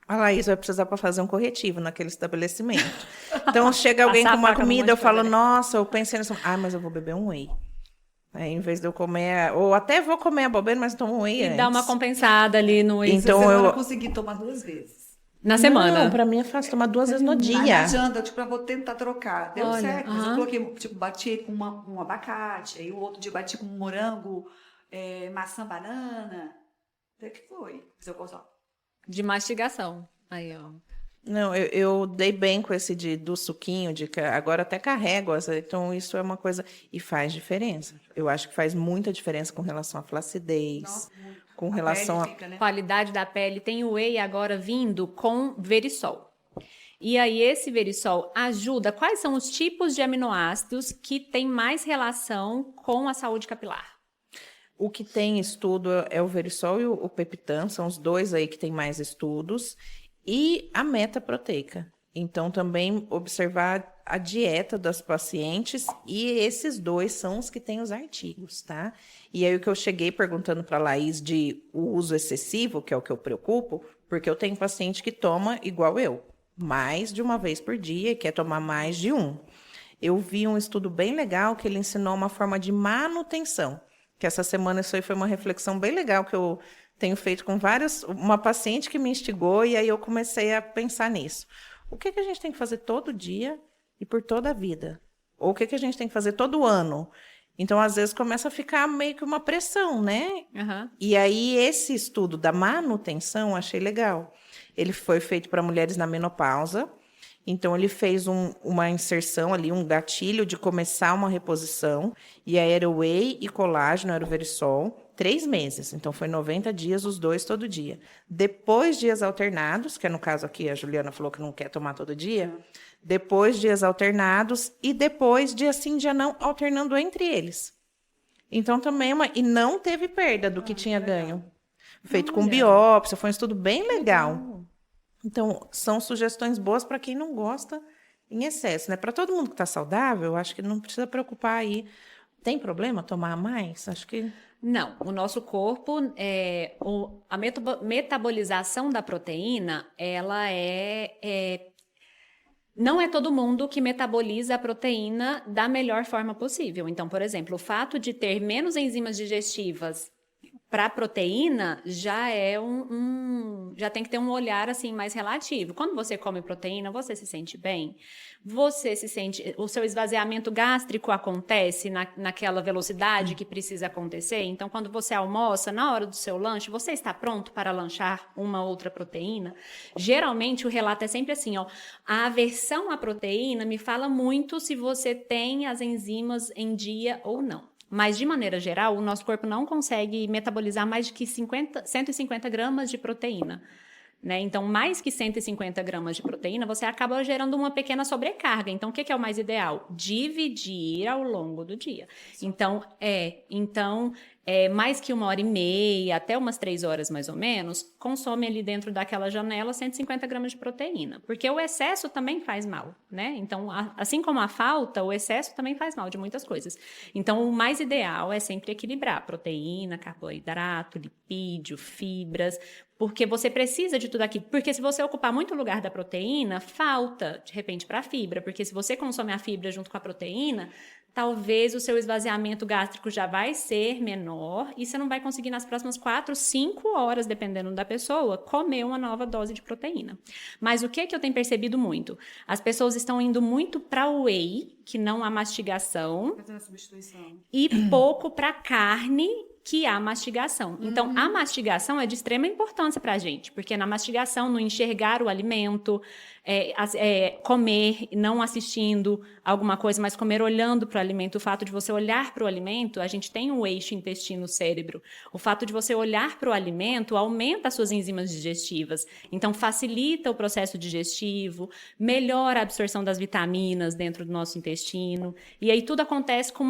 A Laís vai precisar para fazer um corretivo naquele estabelecimento. Então, chega alguém com uma comida, eu falo, nossa, eu pensei nisso. Mas eu vou beber um whey. Aí, em vez de eu comer, ou até vou comer a bobeira, mas tomo um whey antes. E dá uma compensada ali no whey. Então, eu consegui tomar 2 vezes. Na semana? Não, pra mim é fácil tomar 2 vezes no dia. Na janta, eu vou tentar trocar. Deu certo, mas eu coloquei, bati com um abacate, aí o outro dia bati com um morango, maçã, banana. Até que foi. Mas eu gosto, de mastigação. Aí, ó. Não, eu dei bem com esse do suquinho, agora até carrego, então isso é uma coisa, e faz diferença. Eu acho que faz muita diferença com relação à flacidez, Nossa, muito. com A relação pele a... fica, né? Qualidade da pele. Tem o whey agora vindo com Verisol. E aí, esse Verisol ajuda. Quais são os tipos de aminoácidos que têm mais relação com a saúde capilar? O que tem estudo é o Verisol e o Peptan, são os dois aí que tem mais estudos, e a meta proteica. Então, também observar a dieta das pacientes, e esses dois são os que têm os artigos, tá? E aí, o que eu cheguei perguntando para a Laís de o uso excessivo, que é o que eu preocupo, porque eu tenho paciente que toma igual eu, mais de uma vez por dia e quer tomar mais de um. Eu vi um estudo bem legal que ele ensinou uma forma de manutenção, que essa semana isso aí foi uma reflexão bem legal que eu tenho feito com uma paciente que me instigou e aí eu comecei a pensar nisso. O que a gente tem que fazer todo dia e por toda a vida? Ou o que a gente tem que fazer todo ano? Então, às vezes, começa a ficar meio que uma pressão, né? Uhum. E aí, esse estudo da manutenção, eu achei legal. Ele foi feito para mulheres na menopausa. Então, ele fez uma inserção ali, um gatilho de começar uma reposição. E aí era o whey e colágeno, era o Verisol, 3 meses. Então, foi 90 dias, os dois todo dia. Depois, dias alternados, que é no caso aqui, a Juliana falou que não quer tomar todo dia. Depois, dias alternados. E depois, dia sim, dia não, alternando entre eles. Então, também e não teve perda do que tinha ganho. Feito com biópsia, foi um estudo bem legal. Então, são sugestões boas para quem não gosta em excesso, né? Para todo mundo que está saudável, eu acho que não precisa preocupar aí. Tem problema tomar mais? Acho que... Não, o nosso corpo, a metabolização da proteína, ela não é todo mundo que metaboliza a proteína da melhor forma possível. Então, por exemplo, o fato de ter menos enzimas digestivas para a proteína já já tem que ter um olhar assim mais relativo. Quando você come proteína, você se sente bem? O seu esvaziamento gástrico acontece naquela velocidade que precisa acontecer? Então, quando você almoça, na hora do seu lanche, você está pronto para lanchar uma outra proteína? Geralmente, o relato é sempre assim, ó, a aversão à proteína me fala muito se você tem as enzimas em dia ou não. Mas, de maneira geral, o nosso corpo não consegue metabolizar mais de que 150 gramas de proteína. Né? Então, mais que 150 gramas de proteína, você acaba gerando uma pequena sobrecarga. Então, o que é o mais ideal? Dividir ao longo do dia. Então, mais que 1h30, até umas 3 horas mais ou menos, consome ali dentro daquela janela 150 gramas de proteína. Porque o excesso também faz mal, né? Então, assim como a falta, o excesso também faz mal de muitas coisas. Então, o mais ideal é sempre equilibrar proteína, carboidrato, lipídio, fibras, porque você precisa de tudo aquilo. Porque se você ocupar muito lugar da proteína, falta, de repente, para a fibra. Porque se você consome a fibra junto com a proteína, talvez o seu esvaziamento gástrico já vai ser menor e você não vai conseguir nas próximas 4, 5 horas, dependendo da pessoa, comer uma nova dose de proteína. Mas o que eu tenho percebido muito? As pessoas estão indo muito para o whey, que não há mastigação, Fazendo a substituição. e pouco para carne, que há mastigação. Então, a mastigação é de extrema importância para a gente, porque na mastigação, no enxergar o alimento, comer não assistindo alguma coisa, mas comer olhando para o alimento, o fato de você olhar para o alimento, a gente tem um eixo intestino-cérebro, o fato de você olhar para o alimento aumenta as suas enzimas digestivas, então facilita o processo digestivo, melhora a absorção das vitaminas dentro do nosso intestino, e aí tudo acontece com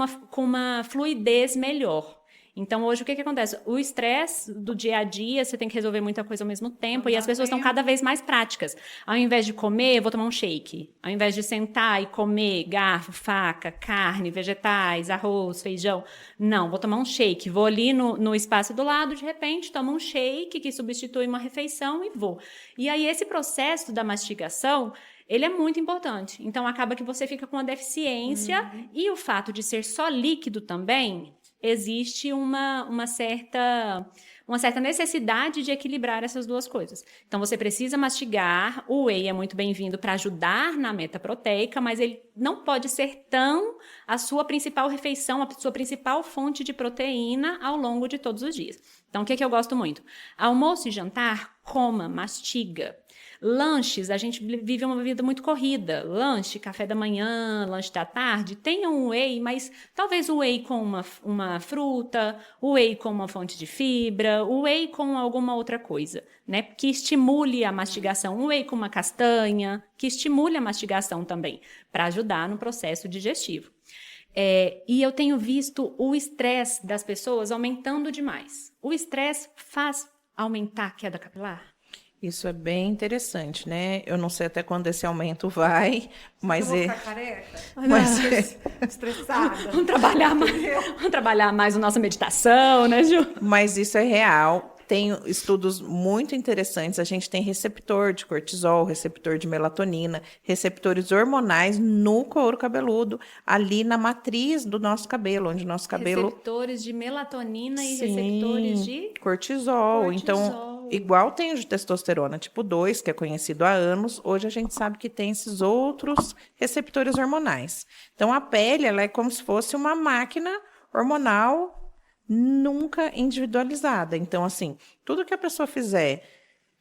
uma fluidez melhor. Então, hoje, o que acontece? O estresse do dia a dia, você tem que resolver muita coisa ao mesmo tempo, e as pessoas estão cada vez mais práticas. Ao invés de comer, eu vou tomar um shake. Ao invés de sentar e comer garfo, faca, carne, vegetais, arroz, feijão, não, vou tomar um shake. Vou ali no espaço do lado, de repente, tomo um shake que substitui uma refeição e vou. E aí, esse processo da mastigação, ele é muito importante. Então, acaba que você fica com uma deficiência, e o fato de ser só líquido também... existe um uma certa necessidade de equilibrar essas duas coisas. Então, você precisa mastigar, o whey é muito bem-vindo para ajudar na meta proteica, mas ele não pode ser tão a sua principal refeição, a sua principal fonte de proteína ao longo de todos os dias. Então, o que eu gosto muito? Almoço e jantar, coma, mastiga. Lanches, a gente vive uma vida muito corrida. Lanche, café da manhã, lanche da tarde, tenha um whey, mas talvez o whey com uma fruta, o whey com uma fonte de fibra, o whey com alguma outra coisa, né? Que estimule a mastigação. Um whey com uma castanha, que estimule a mastigação também, para ajudar no processo digestivo. E eu tenho visto o estresse das pessoas aumentando demais. O estresse faz aumentar a queda capilar? Isso é bem interessante, né? Eu não sei até quando esse aumento vai, mas eu vou ficar careca? Mas estressada. Vamos trabalhar mais a nossa meditação, né, Ju? Mas isso é real. Tem estudos muito interessantes. A gente tem receptor de cortisol, receptor de melatonina, receptores hormonais no couro cabeludo, ali na matriz do nosso cabelo, onde o nosso cabelo... Receptores de melatonina e Sim, receptores de... cortisol. Então, igual tem o de testosterona tipo 2, que é conhecido há anos, hoje a gente sabe que tem esses outros receptores hormonais. Então, a pele, ela é como se fosse uma máquina hormonal nunca individualizada. Então, assim, tudo que a pessoa fizer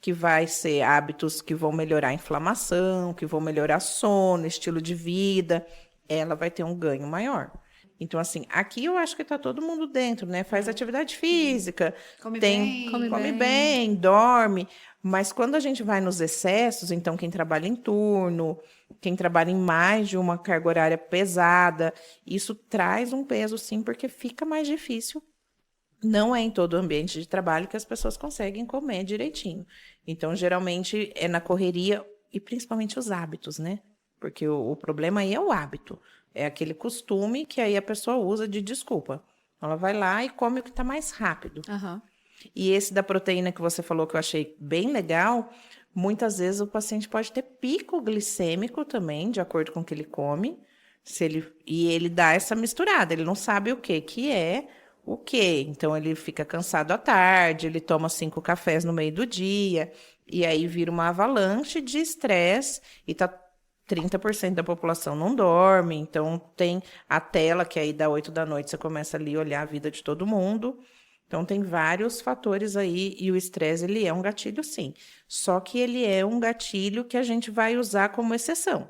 que vai ser hábitos que vão melhorar a inflamação, que vão melhorar sono, estilo de vida, ela vai ter um ganho maior. Então, assim, aqui eu acho que está todo mundo dentro, né? Faz atividade física, come bem, dorme. Mas quando a gente vai nos excessos, então quem trabalha em turno, quem trabalha em mais de uma carga horária pesada, isso traz um peso, sim, porque fica mais difícil. Não é em todo ambiente de trabalho que as pessoas conseguem comer direitinho. Então, geralmente, é na correria e principalmente os hábitos, né? Porque o problema aí é o hábito. É aquele costume que aí a pessoa usa de desculpa. Ela vai lá e come o que está mais rápido. Uhum. E esse da proteína que você falou, que eu achei bem legal, muitas vezes o paciente pode ter pico glicêmico também, de acordo com o que ele come. E ele dá essa misturada, ele não sabe o que é o quê? Então, ele fica cansado à tarde, ele toma 5 cafés no meio do dia, e aí vira uma avalanche de estresse, e 30% da população não dorme, então tem a tela, que aí dá 8 da noite, você começa ali a olhar a vida de todo mundo. Então, tem vários fatores aí, e o estresse, ele é um gatilho, sim. Só que ele é um gatilho que a gente vai usar como exceção.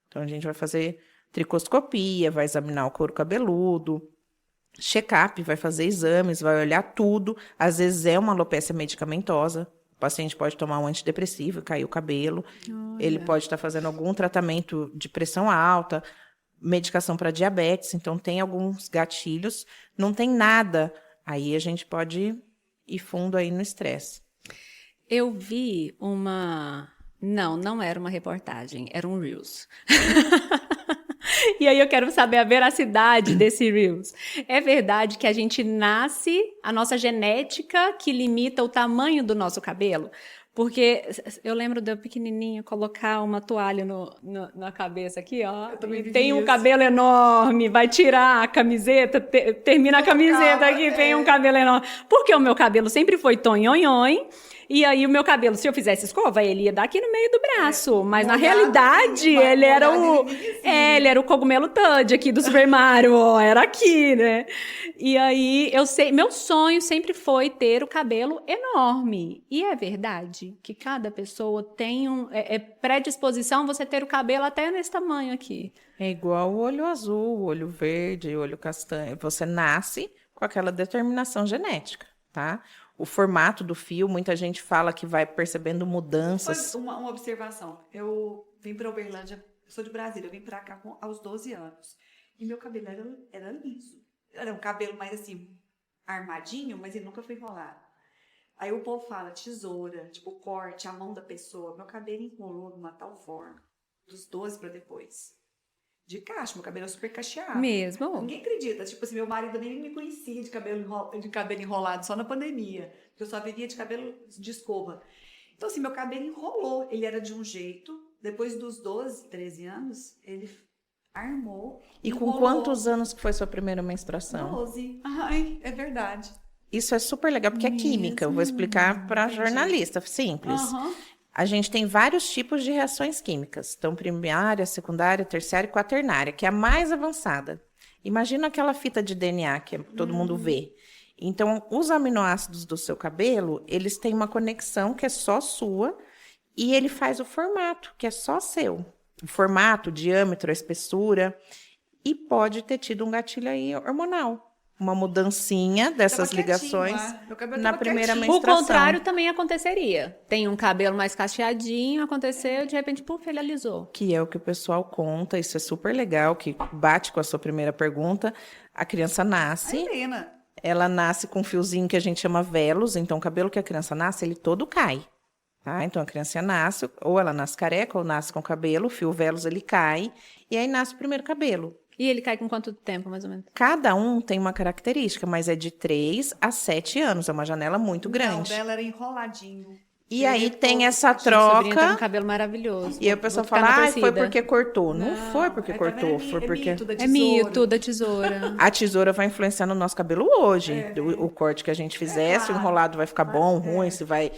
Então, a gente vai fazer tricoscopia, vai examinar o couro cabeludo, check-up, vai fazer exames, vai olhar tudo. Às vezes é uma alopecia medicamentosa. O paciente pode tomar um antidepressivo e cair o cabelo. Ele pode estar fazendo algum tratamento de pressão alta, medicação para diabetes. Então, tem alguns gatilhos. Não tem nada. Aí a gente pode ir fundo aí no estresse. Eu vi uma... Não era uma reportagem, era um Reels. E aí eu quero saber a veracidade desse Reels. É verdade que a gente nasce, a nossa genética que limita o tamanho do nosso cabelo? Porque eu lembro de eu pequenininha colocar uma toalha na cabeça aqui, ó. Tem um cabelo enorme, vai tirar a camiseta, termina a camiseta aqui, tem um cabelo enorme. Porque o meu cabelo sempre foi tonhonhon. E aí o meu cabelo, se eu fizesse escova, ele ia dar aqui no meio do braço. Mas na realidade, ele era o cogumelo Toad aqui do Super Mario, ó, era aqui, né? E aí, meu sonho sempre foi ter o cabelo enorme. E é verdade que cada pessoa tem predisposição você ter o cabelo até nesse tamanho aqui. É igual o olho azul, o olho verde, o olho castanho. Você nasce com aquela determinação genética, tá? O formato do fio, muita gente fala que vai percebendo mudanças. Foi uma observação. Eu vim para Uberlândia, eu sou de Brasília, eu vim para cá aos 12 anos. E meu cabelo era liso. Era um cabelo mais assim, armadinho, mas ele nunca foi enrolado. Aí o povo fala tesoura, tipo corte, a mão da pessoa. Meu cabelo enrolou de uma tal forma, dos 12 para depois. De cacho, meu cabelo é super cacheado. Mesmo? Ninguém acredita. Tipo assim, meu marido nem me conhecia de cabelo enrolado, só na pandemia. Porque eu só vivia de cabelo de escova. Então, assim, meu cabelo enrolou. Ele era de um jeito. Depois dos 12, 13 anos, ele armou. E com quantos anos que foi sua primeira menstruação? 12. Ai, é verdade. Isso é super legal, porque é química. Eu vou explicar para jornalista, simples. Aham. A gente tem vários tipos de reações químicas. Então, primária, secundária, terciária e quaternária, que é a mais avançada. Imagina aquela fita de DNA que todo mundo vê. Então, os aminoácidos do seu cabelo, eles têm uma conexão que é só sua e ele faz o formato, que é só seu. O formato, o diâmetro, a espessura. E pode ter tido um gatilho aí hormonal. Uma mudancinha dessas Tava quietinho, ligações Meu cabelo na tava primeira quietinho. O menstruação. contrário também aconteceria. Tem um cabelo mais cacheadinho, aconteceu, de repente, puf, ele alisou. Que é o que o pessoal conta, isso é super legal, que bate com a sua primeira pergunta. A criança A nasce, Helena. ela nasce com um fiozinho que a gente chama velos, então o cabelo que a criança nasce, ele todo cai. Tá? Então a criança nasce, ou ela nasce careca, ou nasce com cabelo, o fio velos ele cai, e aí nasce o primeiro cabelo. E ele cai com quanto tempo, mais ou menos? Cada um tem uma característica, mas é de 3 a 7 anos, é uma janela muito Não, o grande. dela era enroladinho. E aí Ele tem todo essa cacheado. Minha sobrinha tá com troca, cabelo maravilhoso. e aí o pessoal Vou ficar fala, na ah, foi torcida." porque cortou. Não foi porque Aí tá vendo? cortou, foi porque... mito da É tesoura. mito da tesoura. A tesoura vai influenciar no nosso cabelo hoje. O corte que a gente fizer, se o claro. enrolado vai ficar bom, ruim, se vai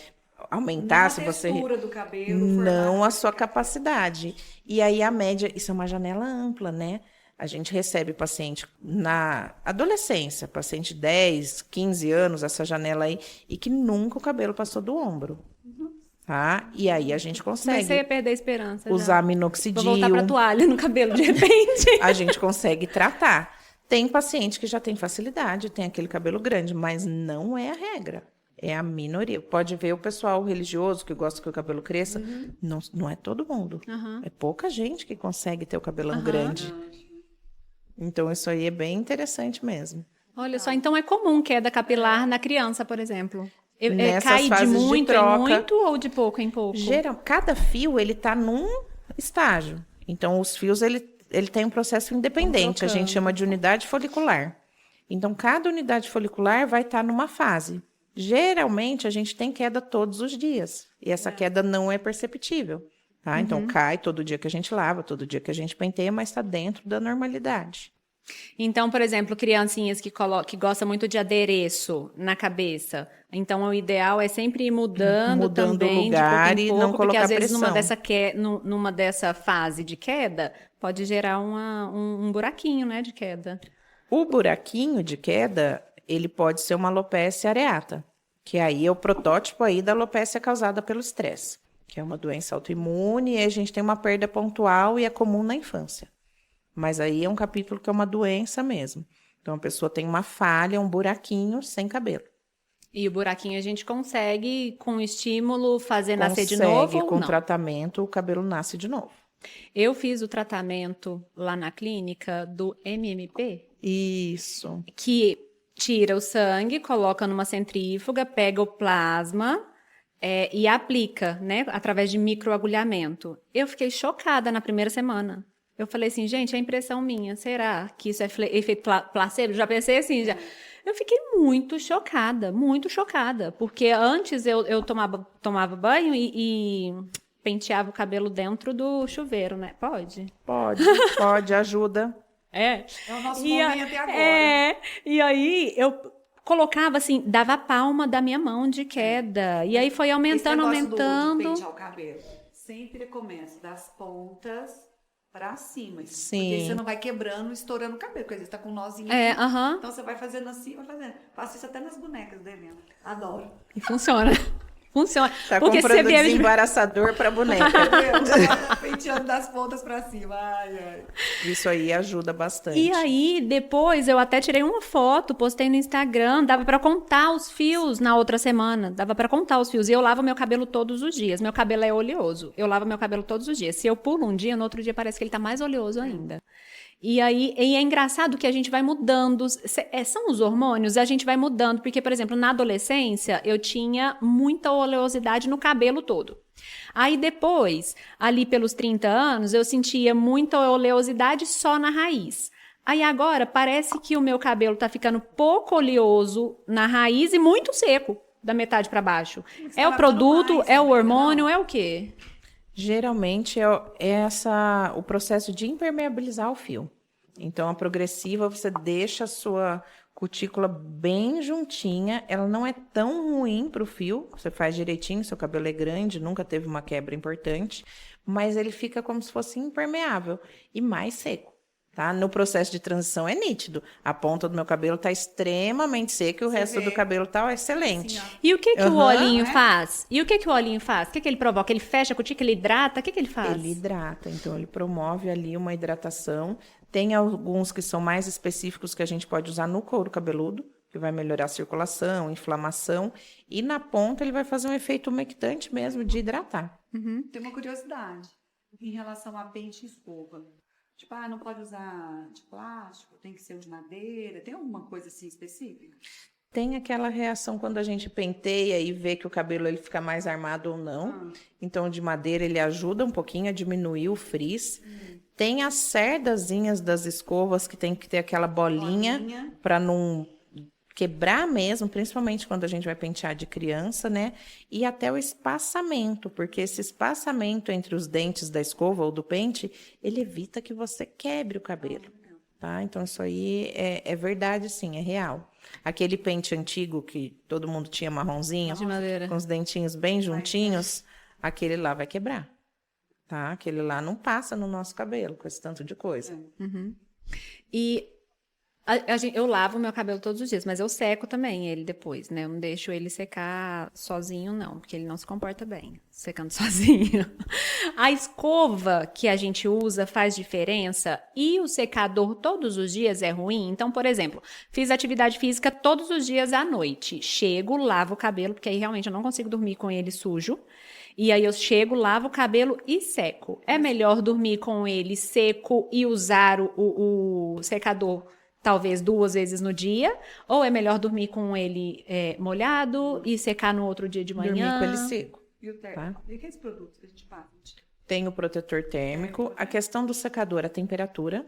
aumentar, Não se a você... textura do cabelo, o Não formato. a sua capacidade. E aí a média, isso é uma janela ampla, né? A gente recebe paciente na adolescência, paciente de 10, 15 anos, essa janela aí, e que nunca o cabelo passou do ombro. Tá? E aí a gente Comecei a consegue perder a esperança já. usar Vou minoxidil, voltar pra toalha no cabelo, de repente. a gente consegue tratar. Tem paciente que já tem facilidade, tem aquele cabelo grande, mas não é a regra. É a minoria. Pode ver o pessoal religioso que gosta que o cabelo cresça. Não é todo mundo. Aham. É pouca gente que consegue ter o cabelão grande. Então, isso aí é bem interessante mesmo. Olha só, então é comum queda capilar na criança, por exemplo. Nessas Cai de fases de muito em troca. muito ou de pouco em pouco? Cada fio, ele tá num estágio. Então, os fios, ele tem um processo independente. A gente trocando. chama de unidade folicular. Então, cada unidade folicular vai estar numa fase. Geralmente, a gente tem queda todos os dias. E essa queda não é perceptível. Tá? Então, cai todo dia que a gente lava, todo dia que a gente penteia, mas está dentro da normalidade. Então, por exemplo, criancinhas que gostam muito de adereço na cabeça. Então, o ideal é sempre ir mudando Mudando o também, lugar de e pouco em não pouco, porque colocar às vezes pressão. numa dessa fase de queda, pode gerar um buraquinho, né, de queda. O buraquinho de queda, ele pode ser uma alopecia areata, que aí é o protótipo aí da alopecia causada pelo estresse, que é uma doença autoimune e a gente tem uma perda pontual e é comum na infância. Mas aí é um capítulo que é uma doença mesmo. Então, a pessoa tem uma falha, um buraquinho sem cabelo. E o buraquinho a gente consegue, com estímulo, fazer nascer de novo ou Com não? tratamento, o cabelo nasce de novo. Eu fiz o tratamento lá na clínica do MMP, Isso. que tira o sangue, coloca numa centrífuga, pega o plasma e aplica, né, através de microagulhamento. Eu fiquei chocada na primeira semana. Eu falei assim, gente, é impressão minha, será que isso é efeito placebo? Já pensei assim, já. Eu fiquei muito chocada, porque antes eu tomava banho e penteava o cabelo dentro do chuveiro, né? Pode? Pode, ajuda. É. É o nosso E a- momento agora. e aí eu colocava assim, dava a palma da minha mão de queda. E aí foi aumentando, Esse negócio de aumentando. pentear o cabelo. Sempre começa das pontas pra cima. Sim. Porque você não vai quebrando, estourando o cabelo. Porque às vezes tá com um nozinho. É, aqui. aham. Então você vai fazendo assim, vai fazendo. Faço isso até nas bonecas da Helena. Adoro. E funciona. Funciona. Tá Porque comprando você vê desembaraçador para boneca. Penteando das pontas pra cima. Ai, ai. Isso aí ajuda bastante. E aí, depois, eu até tirei uma foto, postei no Instagram, dava pra contar os fios na outra semana, dava pra contar os fios. E eu lavo meu cabelo todos os dias, meu cabelo é oleoso, eu lavo meu cabelo todos os dias. Se eu pulo um dia, no outro dia parece que ele tá mais oleoso ainda. E aí, e é engraçado que a gente vai mudando, são os hormônios, a gente vai mudando, porque, por exemplo, na adolescência, eu tinha muita oleosidade no cabelo todo. Aí depois, ali pelos 30 anos, eu sentia muita oleosidade só na raiz. Aí agora, parece que o meu cabelo tá ficando pouco oleoso na raiz e muito seco, da metade para baixo. Você É tá o produto, lavando mais, é o né? hormônio, é o quê? Geralmente é o processo de impermeabilizar o fio. Então, a progressiva, você deixa cutícula bem juntinha, ela não é tão ruim para o fio, você faz direitinho, seu cabelo é grande, nunca teve uma quebra importante, mas ele fica como se fosse impermeável e mais seco, tá? No processo de transição é nítido, a ponta do meu cabelo tá extremamente seca e o resto do cabelo tá excelente. Assim, ó. E o que que o Aham. olhinho faz? E o que que o olhinho faz? O que que ele provoca? Ele fecha a cutícula, ele hidrata? O que que ele faz? Ele hidrata, então ele promove ali uma hidratação. Tem alguns que são mais específicos que a gente pode usar no couro cabeludo, que vai melhorar a circulação, inflamação. E na ponta ele vai fazer um efeito umectante mesmo de hidratar. Tem uma curiosidade em relação a pente e escova. Tipo, não pode usar de plástico, tem que ser o de madeira. Tem alguma coisa assim específica? Tem aquela reação quando a gente penteia e vê que o cabelo ele fica mais armado ou não. Então, o de madeira ele ajuda um pouquinho a diminuir o frizz. Tem as cerdazinhas das escovas que tem que ter aquela bolinha para não quebrar mesmo, principalmente quando a gente vai pentear de criança, né? E até o espaçamento, porque esse espaçamento entre os dentes da escova ou do pente, ele evita que você quebre o cabelo. Tá? Então, isso aí é verdade, sim, é real. Aquele pente antigo que todo mundo tinha marronzinho, De madeira. com os dentinhos bem juntinhos, aquele lá vai quebrar. Tá? Aquele lá não passa no nosso cabelo com esse tanto de coisa. E eu lavo meu cabelo todos os dias, mas eu seco também ele depois, né? Eu não deixo ele secar sozinho, não, porque ele não se comporta bem secando sozinho. A escova que a gente usa faz diferença e o secador todos os dias é ruim. Então, por exemplo, fiz atividade física todos os dias à noite. Chego, lavo o cabelo, porque aí realmente eu não consigo dormir com ele sujo. E aí eu chego, lavo o cabelo e seco. É melhor dormir com ele seco e usar o secador talvez 2 vezes no dia? Ou é melhor dormir com ele molhado e secar no outro dia de manhã? Dormir com ele seco. E o térmico? E aqueles produtos que a gente passa? Tem o protetor térmico. A questão do secador, a temperatura,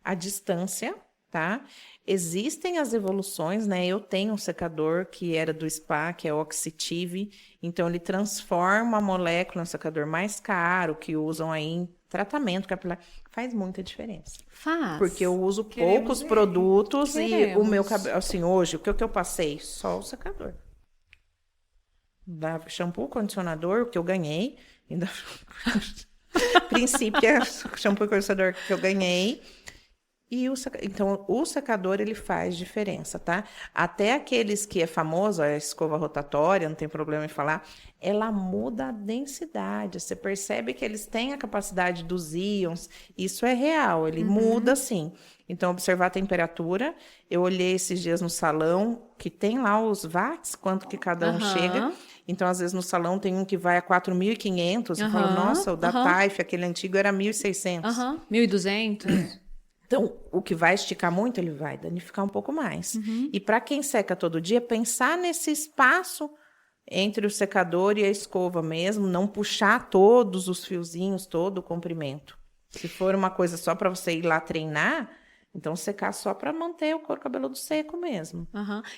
a distância, tá? Existem as evoluções, né? Eu tenho um secador que era do Spa, que é o Oxitive. Então, ele transforma a molécula em um secador mais caro, que usam aí em tratamento capilar. Faz muita diferença. Faz. Porque eu uso Queremos poucos ver. produtos e Queremos. o meu cabelo... Assim, hoje, o que eu passei? Só o secador. Da shampoo, condicionador, o que eu ganhei. Ainda... princípio é shampoo e condicionador que eu ganhei. E então, o secador, ele faz diferença, tá? Até aqueles que é famoso, a escova rotatória, não tem problema em falar, ela muda a densidade. Você percebe que eles têm a capacidade dos íons, isso é real, ele muda sim. Então, observar a temperatura. Eu olhei esses dias no salão, que tem lá os watts, quanto que cada um chega. Então, às vezes, no salão tem um que vai a 4.500. Eu falo, nossa, o da Taif, aquele antigo, era 1.600. 1.200. Então, o que vai esticar muito, ele vai danificar um pouco mais. E para quem seca todo dia, pensar nesse espaço entre o secador e a escova mesmo, não puxar todos os fiozinhos, todo o comprimento. Se for uma coisa só para você ir lá treinar, então secar só para manter o couro cabeludo seco mesmo.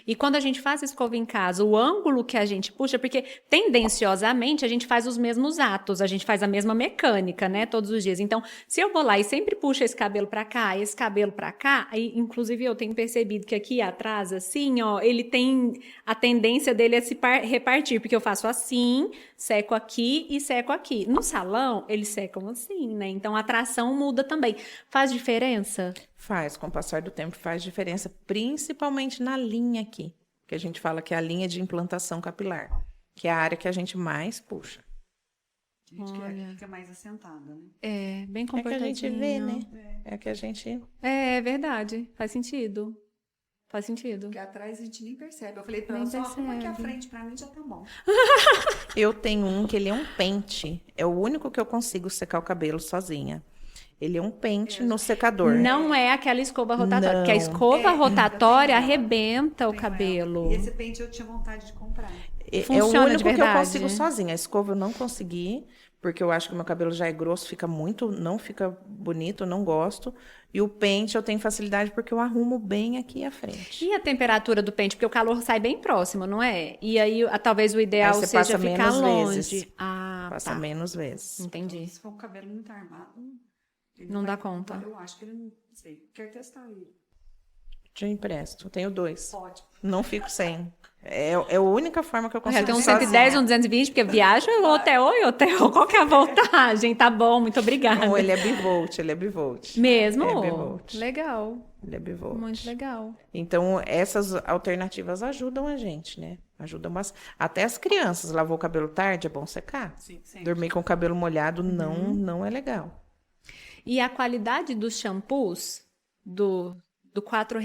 E quando a gente faz escova em casa, o ângulo que a gente puxa, porque tendenciosamente a gente faz os mesmos atos, a gente faz a mesma mecânica, né, todos os dias. Então, se eu vou lá e sempre puxo esse cabelo para cá, esse cabelo para cá, aí, inclusive eu tenho percebido que aqui atrás, assim, ó, ele tem a tendência dele a se repartir, porque eu faço assim, seco aqui e seco aqui. No salão, eles secam assim, né? Então a tração muda também. Faz diferença? Faz, com o passar do tempo faz diferença, principalmente na linha aqui, que a gente fala que é a linha de implantação capilar, que é a área que a gente mais puxa. A gente fica mais assentada, né? É, bem É que a comportadinho. gente vê, né? É que a gente... É verdade, faz sentido. Faz sentido. Porque atrás a gente nem percebe. Eu falei pra Nem ela, só arruma aqui à percebe. frente, pra mim já tá bom. Eu tenho um que ele é um pente, é o único que eu consigo secar o cabelo sozinha. Ele é um pente no secador. Não é aquela escova rotatória, Não. porque a escova rotatória eu tenho ela. arrebenta o Tenho cabelo. ela. E esse pente eu tinha vontade de comprar. É o Funciona de único que eu verdade? consigo sozinha. A escova eu não consegui, porque eu acho que o meu cabelo já é grosso, fica muito, não fica bonito, eu não gosto. E o pente eu tenho facilidade porque eu arrumo bem aqui à frente. E a temperatura do pente? Porque o calor sai bem próximo, não é? E aí, talvez o ideal Aí você seja passa ficar menos longe. vezes. Ah, Passa tá. menos vezes. Entendi. Se for um cabelo muito armado, ele Não vai- dá conta. Eu acho que ele não sei. Quero testar ele. Te empresto. Tenho 2. Ótimo. Não fico sem. É a única forma que eu consigo. Eu tenho um sozinha. 110, um 220, porque viaja hotel. Oi, hotel. Qual que é a voltagem? Tá bom, muito obrigada. Não, ele é bivolt. Mesmo? É bivolt. Legal. Ele é bivolt. Muito legal. Então, essas alternativas ajudam a gente, né? Ajudam bastante. Até as crianças. Lavou o cabelo tarde, é bom secar. Sim, sim. Dormir com o cabelo molhado não é legal. E a qualidade dos shampoos, do R$ 4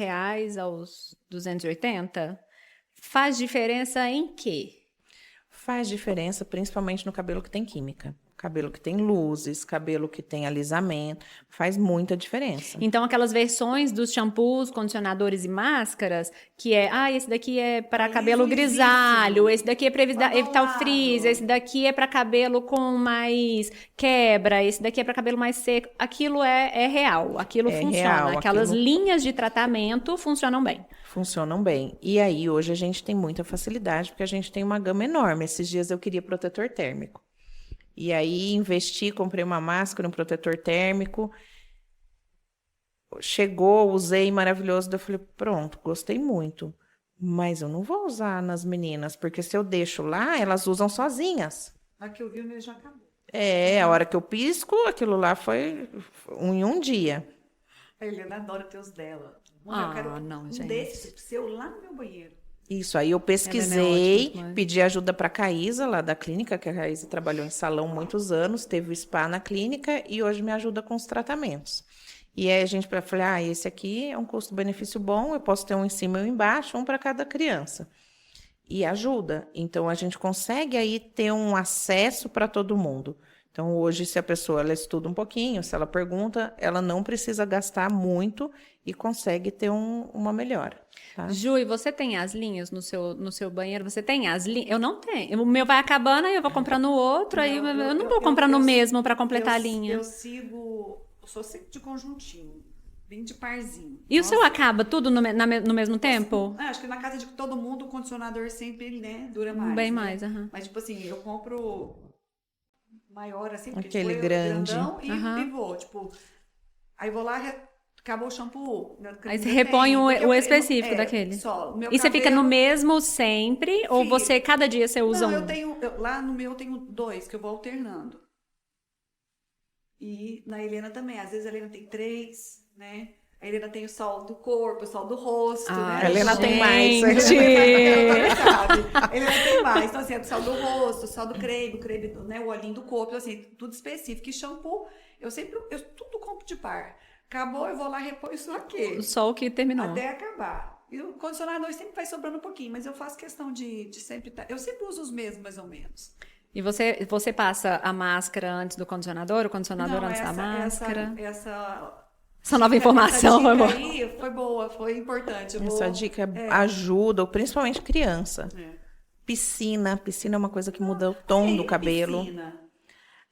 aos 280, faz diferença em quê? Faz diferença, principalmente no cabelo que tem química. Cabelo que tem luzes, cabelo que tem alisamento, faz muita diferença. Então, aquelas versões dos shampoos, condicionadores e máscaras, que esse daqui é para cabelo grisalho, esse daqui é para evitar o frizz, esse daqui é para cabelo com mais quebra, esse daqui é para cabelo mais seco. Aquilo é real, aquilo funciona. Real, aquelas linhas de tratamento funcionam bem. Funcionam bem. E aí, hoje, a gente tem muita facilidade, porque a gente tem uma gama enorme. Esses dias eu queria protetor térmico. E aí, investi, comprei uma máscara, um protetor térmico. Chegou, usei, maravilhoso. Daí eu falei, pronto, gostei muito. Mas eu não vou usar nas meninas, porque se eu deixo lá, elas usam sozinhas. A que eu vi, o meu já acabou. A hora que eu pisco, aquilo lá foi em um dia. A Helena adora ter os dela. Ah, Eu quero não, um gente. desses seu lá no meu banheiro. Isso, aí eu Helena é pesquisei, ótima. pedi ajuda para a Caísa, lá da clínica, que a Caísa trabalhou em salão muitos anos, teve o spa na clínica e hoje me ajuda com os tratamentos. E aí a gente falei, esse aqui é um custo-benefício bom, eu posso ter um em cima e um embaixo, um para cada criança. E ajuda. Então, a gente consegue aí ter um acesso para todo mundo. Então, hoje, se a pessoa ela estuda um pouquinho, se ela pergunta, ela não precisa gastar muito e consegue ter uma melhora. Tá? Ju, e você tem as linhas no seu banheiro? Você tem as linhas? Eu não tenho. O meu vai acabando, aí eu vou comprando outro, aí eu não vou comprando o mesmo para completar a linha. Eu sou sempre de conjuntinho, bem de parzinho. E o seu acaba tudo no mesmo tempo? Acho que na casa de todo mundo o condicionador sempre, né, dura mais. Bem né? mais, aham. Mas, tipo assim, eu compro maior, assim, porque Aquele tipo, grande. grandão e Aham. pivô, tipo... Aí vou lá, acabou o shampoo. Aí você repõe o específico daquele. Só, o meu E você fica no cabelo- mesmo sempre? Ou Fica. você, cada dia você usa Não, um? lá no meu eu tenho 2, que eu vou alternando. E na Helena também. Às vezes a Helena tem 3, né? A Helena tem o sol do corpo, o sol do rosto, né? a Helena tem mais. Gente! Sabe? A Helena tem mais. Então, assim, é o sol do rosto, o sol do creme, né? O olhinho do corpo, assim, tudo específico. E shampoo, eu tudo compro de par. Acabou, eu vou lá e reponho só aquele. Só o que terminou. Até acabar. E o condicionador sempre vai sobrando um pouquinho, mas eu faço questão de sempre... Eu sempre uso os mesmos, mais ou menos. E você passa a máscara antes do condicionador, o condicionador Não, antes da máscara? Essa nova informação dica foi boa. aí foi boa, foi importante. Essa dica ajuda, principalmente criança. É. Piscina é uma coisa que muda o tom do cabelo. Piscina.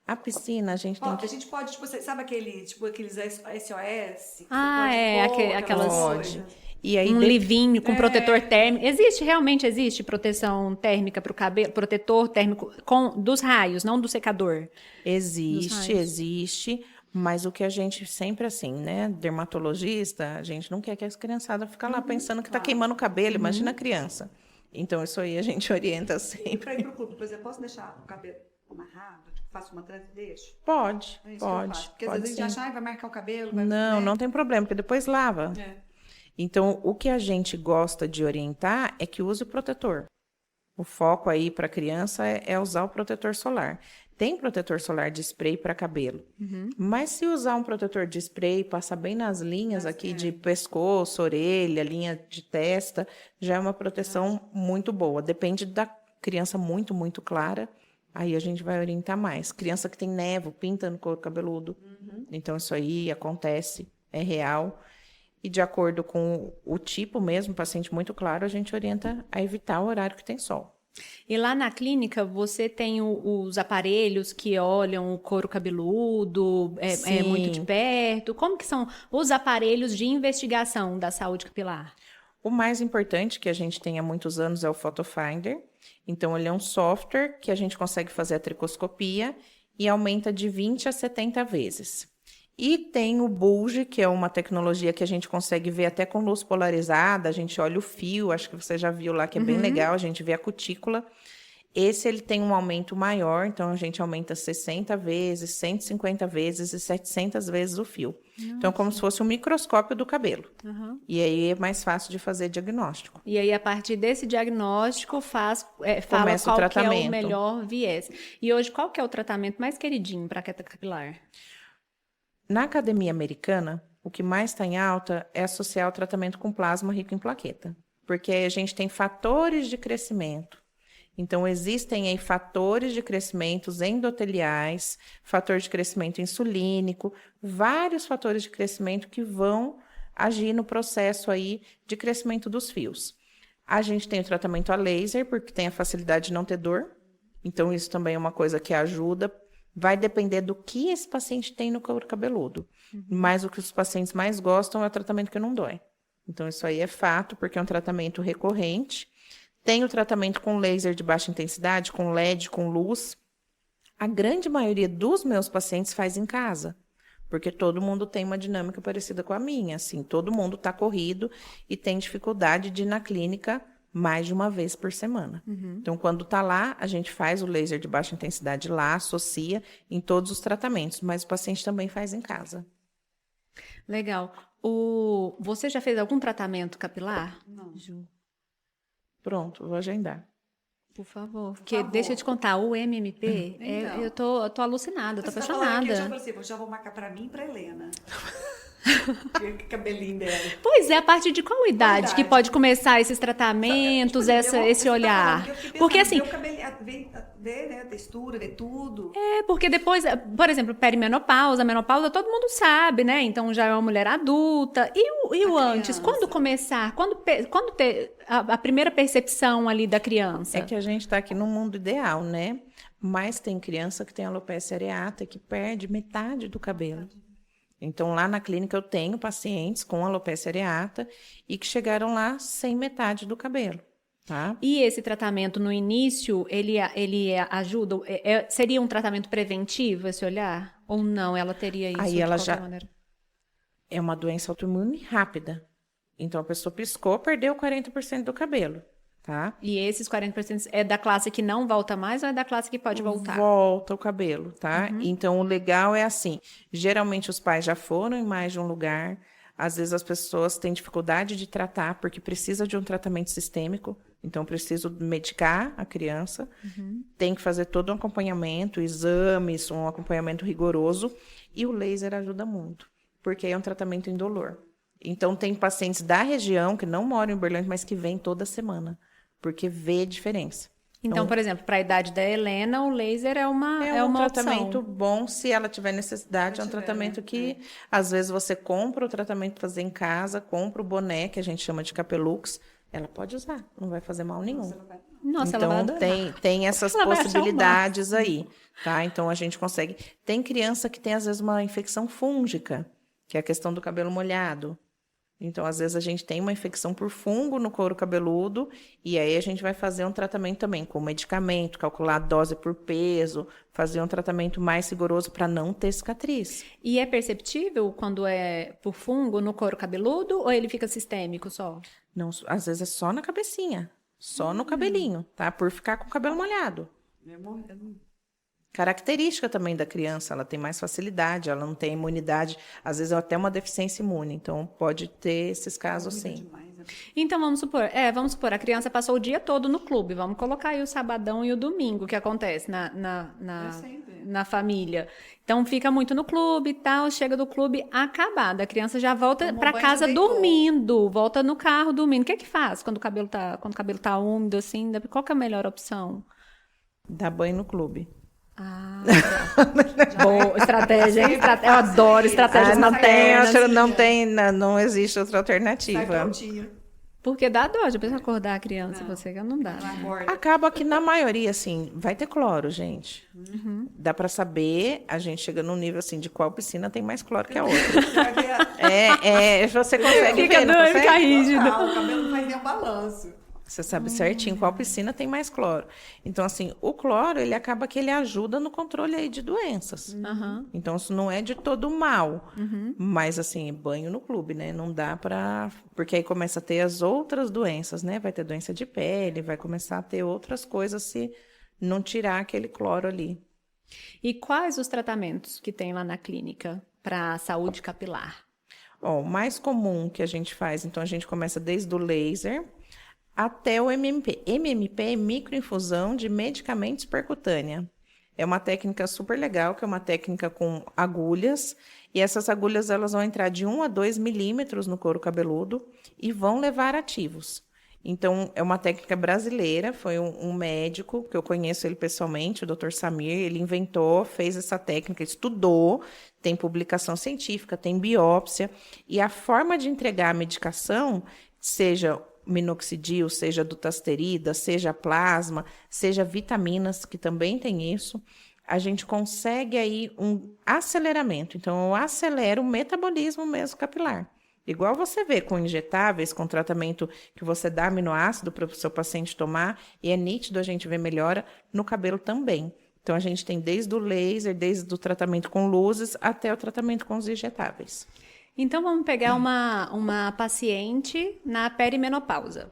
A piscina, a gente tem Ó, que... a gente pode, tipo, sabe aqueles SOS? Que Ah, você pode pôr, aquelas... Pode. E aí, Um livinho com protetor térmico. Realmente existe proteção térmica para o cabelo, protetor térmico dos raios, não do secador. Existe, mas o que a gente sempre assim, né, dermatologista, a gente não quer que as criançadas fiquem lá pensando que tá queimando o cabelo, imagina a criança. Então, isso aí a gente orienta E sempre. pra ir pro clube, por exemplo, posso deixar o cabelo amarrado? Tipo, faço uma trança e deixo? Pode, É isso que eu faço. pode. Porque às Pode vezes a gente sim. acha, vai marcar o cabelo. Vai, Não, né? não tem problema, porque depois lava. É. Então, o que a gente gosta de orientar é que use o protetor. O foco aí para criança é usar o protetor solar. Tem protetor solar de spray para cabelo. Mas se usar um protetor de spray, passar bem nas linhas aqui de pescoço, orelha, linha de testa, já é uma proteção muito boa. Depende da criança muito, muito clara. Aí a gente vai orientar mais. Criança que tem névoa, pinta no couro cabeludo. Então, isso aí acontece, é real. E de acordo com o tipo mesmo, paciente muito claro, a gente orienta a evitar o horário que tem sol. E lá na clínica, você tem os aparelhos que olham o couro cabeludo Sim. muito de perto. Como que são os aparelhos de investigação da saúde capilar? O mais importante que a gente tem há muitos anos é o Photofinder. Então, ele é um software que a gente consegue fazer a tricoscopia e aumenta de 20 a 70 vezes. E tem o Bulge, que é uma tecnologia que a gente consegue ver até com luz polarizada, a gente olha o fio, acho que você já viu lá, que é bem legal, a gente vê a cutícula. Esse ele tem um aumento maior, então a gente aumenta 60 vezes, 150 vezes e 700 vezes o fio. Então, como se fosse um microscópio do cabelo. E aí é mais fácil de fazer diagnóstico. E aí, a partir desse diagnóstico, fala Começa o qual que é o tratamento. melhor viés. E hoje, qual que é o tratamento mais queridinho para queda capilar? Na academia americana, o que mais está em alta é associar o tratamento com plasma rico em plaqueta. Porque aí a gente tem fatores de crescimento. Então, existem aí fatores de crescimento endoteliais, fator de crescimento insulínico, vários fatores de crescimento que vão agir no processo aí de crescimento dos fios. A gente tem o tratamento a laser, porque tem a facilidade de não ter dor. Então, isso também é uma coisa que ajuda. Vai depender do que esse paciente tem no couro cabeludo. Mas o que os pacientes mais gostam é o tratamento que não dói. Então, isso aí é fato, porque é um tratamento recorrente. Tem o tratamento com laser de baixa intensidade, com LED, com luz. A grande maioria dos meus pacientes faz em casa, porque todo mundo tem uma dinâmica parecida com a minha. Assim, todo mundo está corrido e tem dificuldade de ir na clínica mais de uma vez por semana. Então, quando está lá, a gente faz o laser de baixa intensidade lá, associa em todos os tratamentos, mas o paciente também faz em casa. Legal. Você já fez algum tratamento capilar? Não. Ju, Pronto, vou agendar. por favor. Porque favor. deixa eu te contar, o MMP, Então. eu tô alucinada, eu tô Você tá falando aqui, eu já apaixonada. falei assim, já vou marcar pra mim e pra Helena. Que cabelinho dela. Pois é, a partir de qual idade idade? que pode começar esses tratamentos, Tipo assim, esse olhar? Porque assim, ver, né, a textura, ver tudo. porque depois, por exemplo, perimenopausa, menopausa, todo mundo sabe, né? Então já é uma mulher adulta. E o A antes? criança. Quando começar? Quando ter a primeira percepção ali da criança? É que a gente está aqui no mundo ideal, né? Mas tem criança que tem alopecia areata que perde metade do cabelo. Então, lá na clínica eu tenho pacientes com alopecia areata e que chegaram lá sem metade do cabelo, tá? E esse tratamento no início, ele ajuda? Seria um tratamento preventivo esse olhar? Ou não? Ela teria isso Aí de ela qualquer já- maneira? É uma doença autoimune rápida. Então, a pessoa piscou, perdeu 40% do cabelo, tá? E esses 40% é da classe que não volta mais ou é da classe que pode voltar? Volta o cabelo, tá? Então, o legal é assim, geralmente os pais já foram em mais de um lugar, às vezes as pessoas têm dificuldade de tratar, porque precisa de um tratamento sistêmico, então preciso medicar a criança, tem que fazer todo um acompanhamento, exames, um acompanhamento rigoroso, e o laser ajuda muito, porque é um tratamento indolor. Então, tem pacientes da região que não moram em Uberlândia, mas que vêm toda semana, porque vê a diferença. Então, por exemplo, para a idade da Helena, o laser é uma É um uma tratamento opção. bom se ela tiver necessidade. É um tiver, tratamento né? que, às vezes, você compra o tratamento para fazer em casa, compra o boné, que a gente chama de capelux, ela pode usar, não vai fazer mal nenhum. Nossa, ela vai Então, adorar. tem essas Ela vai achar o possibilidades aí, tá? Então, a gente consegue... Tem criança que tem, às vezes, uma infecção fúngica, que é a questão do cabelo molhado. Então, às vezes, a gente tem uma infecção por fungo no couro cabeludo e aí a gente vai fazer um tratamento também com medicamento, calcular a dose por peso, fazer um tratamento mais rigoroso para não ter cicatriz. E é perceptível quando é por fungo no couro cabeludo ou ele fica sistêmico só? Não, às vezes é só na cabecinha, só no cabelinho, tá? Por ficar com o cabelo molhado. Característica também da criança, ela tem mais facilidade, ela não tem imunidade, às vezes é até uma deficiência imune, então pode ter esses casos sim. Então, vamos supor, a criança passou o dia todo no clube, vamos colocar aí o sabadão e o domingo, que acontece na família. Então, fica muito no clube e tal, chega do clube acabada, a criança já volta Tomou para banho, casa já deitou. dormindo, volta no carro dormindo. O que é que faz quando o cabelo tá úmido, assim? Qual que é a melhor opção? Dá banho no clube. Ah, tá. Boa estratégia, hein? Eu adoro estratégias maternas. Não existe outra Sai alternativa. prontinho. Porque dá dor de a pessoa acordar a criança, você que não dá. Ela acorda. Acaba que na maioria, assim, vai ter cloro, gente. Dá pra saber, a gente chega num nível, assim, de qual piscina tem mais cloro que a outra. Você vai ver Você consegue Fica ver, não doido, consegue? fica rígido. o cabelo não faz nem um balanço. Você sabe certinho qual piscina tem mais cloro. Então, assim, o cloro, ele acaba que ele ajuda no controle aí de doenças. Aham. Então, isso não é de todo mal. Mas, assim, banho no clube, né? Não dá pra... Porque aí começa a ter as outras doenças, né? Vai ter doença de pele, vai começar a ter outras coisas se não tirar aquele cloro ali. E quais os tratamentos que tem lá na clínica para saúde capilar? Ó, o mais comum que a gente faz, então a gente começa desde o laser até o MMP. MMP é microinfusão de medicamentos percutânea. É uma técnica super legal, que é uma técnica com agulhas, e essas agulhas elas vão entrar de 1 a 2 milímetros no couro cabeludo e vão levar ativos. Então, é uma técnica brasileira, foi um médico, que eu conheço ele pessoalmente, o Dr. Samir, ele inventou, fez essa técnica, estudou, tem publicação científica, tem biópsia, e a forma de entregar a medicação, seja minoxidil, seja dutasterida, seja plasma, seja vitaminas, que também tem isso, a gente consegue aí um aceleramento. Então, eu acelero o metabolismo mesmo capilar. Igual você vê com injetáveis, com tratamento que você dá aminoácido para o seu paciente tomar, e é nítido a gente ver melhora no cabelo também. Então, a gente tem desde o laser, desde o tratamento com luzes, até o tratamento com os injetáveis. Então, vamos pegar uma paciente na perimenopausa.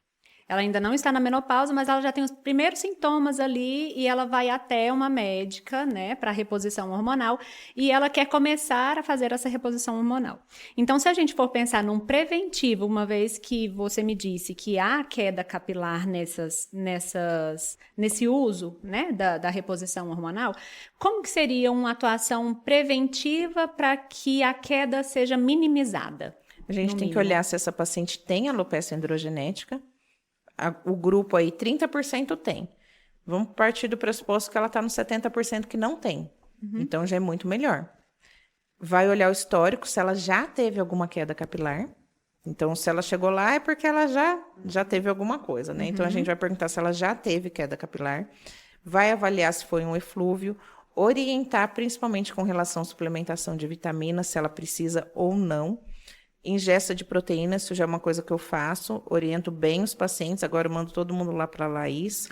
Ela ainda não está na menopausa, mas ela já tem os primeiros sintomas ali e ela vai até uma médica, né, para reposição hormonal e ela quer começar a fazer essa reposição hormonal. Então, se a gente for pensar num preventivo, uma vez que você me disse que há queda capilar nesse uso, né, da reposição hormonal, como que seria uma atuação preventiva para que a queda seja minimizada? A gente tem que olhar se essa paciente tem alopecia androgenética. O grupo aí, 30% tem. Vamos partir do pressuposto que ela está no 70% que não tem. Então, já é muito melhor. Vai olhar o histórico, se ela já teve alguma queda capilar. Então, se ela chegou lá, é porque ela já teve alguma coisa, né? Então, a gente vai perguntar se ela já teve queda capilar. Vai avaliar se foi um eflúvio. Orientar, principalmente com relação à suplementação de vitaminas, se ela precisa ou não. Ingesta de proteína, isso já é uma coisa que eu faço, oriento bem os pacientes, agora eu mando todo mundo lá para a Laís.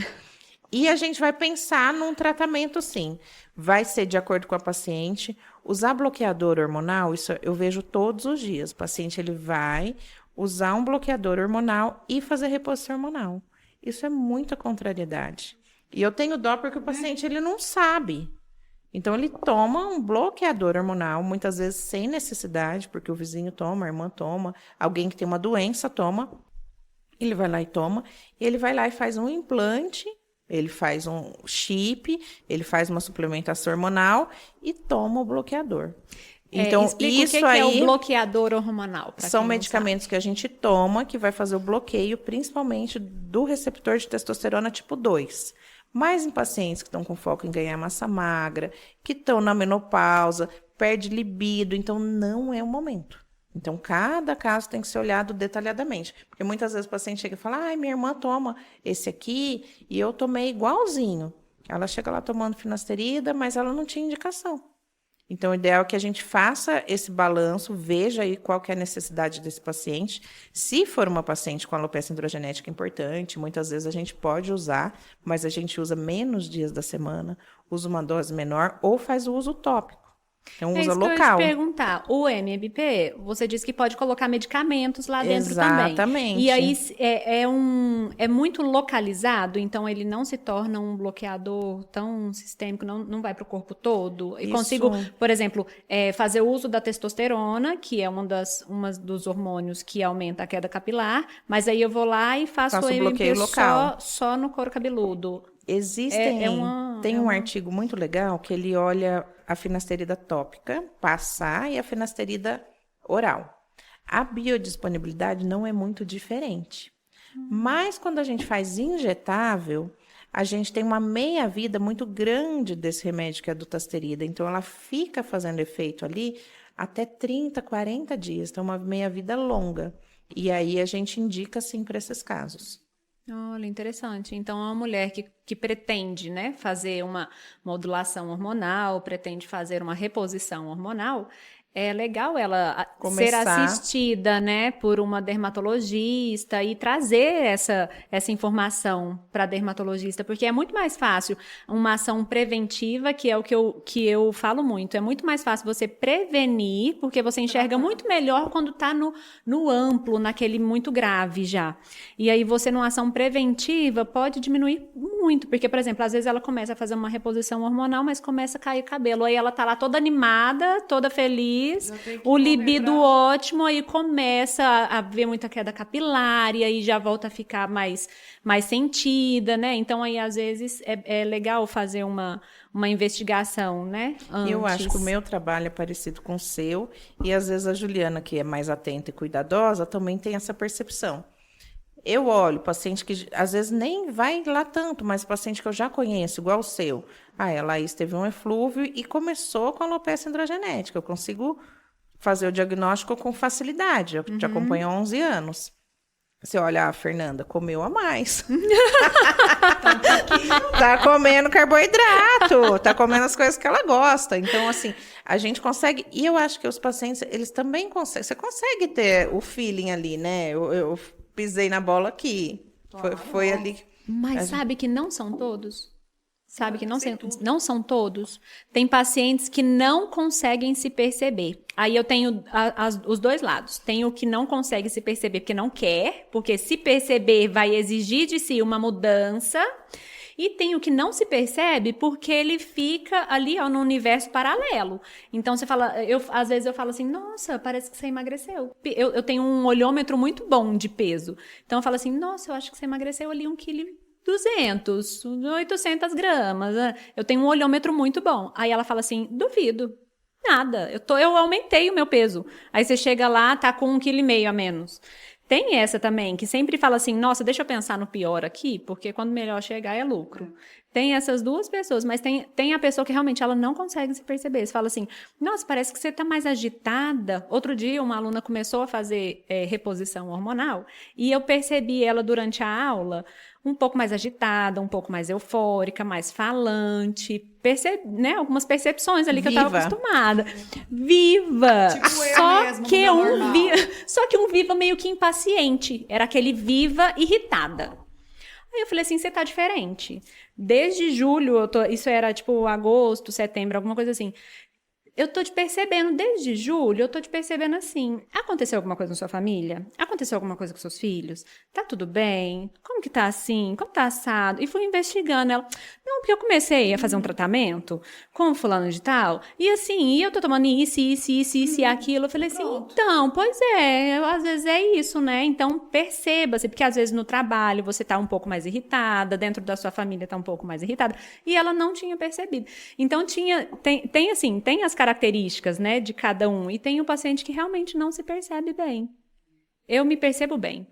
E a gente vai pensar num tratamento, sim. Vai ser de acordo com a paciente. Usar bloqueador hormonal, isso eu vejo todos os dias. O paciente ele vai usar um bloqueador hormonal e fazer reposição hormonal. Isso é muita contrariedade. E eu tenho dó porque o paciente ele não sabe. Então, ele toma um bloqueador hormonal, muitas vezes sem necessidade, porque o vizinho toma, a irmã toma, alguém que tem uma doença toma, ele vai lá e toma, e ele vai lá e faz um implante, ele faz um chip, ele faz uma suplementação hormonal e toma o bloqueador. Então, explica isso o que aí é o bloqueador hormonal. são medicamentos que a gente toma, que vai fazer o bloqueio, principalmente do receptor de testosterona tipo 2. Mas em pacientes que estão com foco em ganhar massa magra, que estão na menopausa, perde libido, então não é o momento. Então, cada caso tem que ser olhado detalhadamente. Porque muitas vezes o paciente chega e fala, ai, minha irmã toma esse aqui e eu tomei igualzinho. Ela chega lá tomando finasterida, mas ela não tinha indicação. Então, o ideal é que a gente faça esse balanço, veja aí qual que é a necessidade desse paciente. Se for uma paciente com alopecia androgenética importante, muitas vezes a gente pode usar, mas a gente usa menos dias da semana, usa uma dose menor ou faz o uso tópico. Então, usa isso local. Que eu ia te perguntar. O MMP, você disse que pode colocar medicamentos lá dentro também. Exatamente. E aí é muito localizado, então ele não se torna um bloqueador tão sistêmico, não vai para o corpo todo. E Isso. consigo, por exemplo, fazer o uso da testosterona, que é uma dos hormônios que aumenta a queda capilar, mas aí eu vou lá e faço o MMP bloqueio local. só no couro cabeludo. Tem um artigo muito legal que ele olha a finasterida tópica, passar, e a finasterida oral. A biodisponibilidade não é muito diferente. Mas quando a gente faz injetável, a gente tem uma meia-vida muito grande desse remédio que é a dutasterida. Então, ela fica fazendo efeito ali até 30, 40 dias. Então, uma meia-vida longa. E aí, a gente indica, sim, para esses casos. Olha, interessante. Então, é uma mulher que pretende, né, fazer uma modulação hormonal, pretende fazer uma reposição hormonal, é legal ela ser Começar. assistida, né, por uma dermatologista e trazer essa informação para a dermatologista, porque é muito mais fácil uma ação preventiva, que é o que eu falo muito. É muito mais fácil você prevenir, porque você enxerga muito melhor quando está no amplo, naquele muito grave já. E aí você, numa ação preventiva, pode diminuir muito, porque, por exemplo, às vezes ela começa a fazer uma reposição hormonal, mas começa a cair cabelo. Aí ela tá lá toda animada, toda feliz, o libido ótimo, aí começa a ver muita queda capilar, e aí já volta a ficar mais sentida, né? Então aí às vezes é legal fazer uma investigação, né? Eu acho Antes. que o meu trabalho é parecido com o seu, e às vezes a Juliana, que é mais atenta e cuidadosa, também tem essa percepção. Eu olho paciente que às vezes nem vai lá tanto, mas paciente que eu já conheço, igual o seu. A Laís teve um eflúvio e começou com alopecia androgenética. Eu consigo fazer o diagnóstico com facilidade. Eu te acompanho há 11 anos. Você olha, a Fernanda comeu a mais. Tá comendo carboidrato, tá comendo as coisas que ela gosta. Então, assim, a gente consegue... E eu acho que os pacientes, eles também conseguem... Você consegue ter o feeling ali, né? Eu pisei na bola aqui. Foi ali... Mas sabe que não são todos? Sabe que não são todos? Tem pacientes que não conseguem se perceber. Aí eu tenho os dois lados. Tem o que não consegue se perceber porque não quer, porque se perceber vai exigir de si uma mudança. E tem o que não se percebe porque ele fica ali, ó, no universo paralelo. Então, você fala... às vezes eu falo assim, nossa, parece que você emagreceu. Eu tenho um olhômetro muito bom de peso. Então, eu falo assim, nossa, eu acho que você emagreceu ali 1,2 kg, 800 gramas. Eu tenho um olhômetro muito bom. Aí ela fala assim, duvido. Nada, eu aumentei o meu peso. Aí você chega lá, tá com 1,5 kg a menos. Tem essa também, que sempre fala assim, nossa, deixa eu pensar no pior aqui, porque quando melhor chegar é lucro. Tem essas duas pessoas, mas tem a pessoa que realmente ela não consegue se perceber. Você fala assim, nossa, parece que você tá mais agitada. Outro dia uma aluna começou a fazer reposição hormonal e eu percebi ela durante a aula um pouco mais agitada, um pouco mais eufórica, mais falante, né? Algumas percepções ali que eu estava acostumada. Viva! Tipo Só que um viva meio que impaciente. Era aquele viva irritada. Aí eu falei assim, você tá diferente. Desde julho, isso era tipo agosto, setembro, alguma coisa assim. Eu tô te percebendo, desde julho, eu tô te percebendo assim. Aconteceu alguma coisa na sua família? Aconteceu alguma coisa com seus filhos? Tá tudo bem? Como que tá assim? Como tá assado? E fui investigando ela. Não, porque eu comecei a fazer um tratamento com fulano de tal. E assim, eu tô tomando isso e aquilo. Eu falei assim, então, pois é, às vezes é isso, né? Então, perceba-se, porque às vezes no trabalho você tá um pouco mais irritada, dentro da sua família tá um pouco mais irritada. E ela não tinha percebido. Então, tem as características, né, de cada um. E tem o paciente que realmente não se percebe bem. Eu me percebo bem.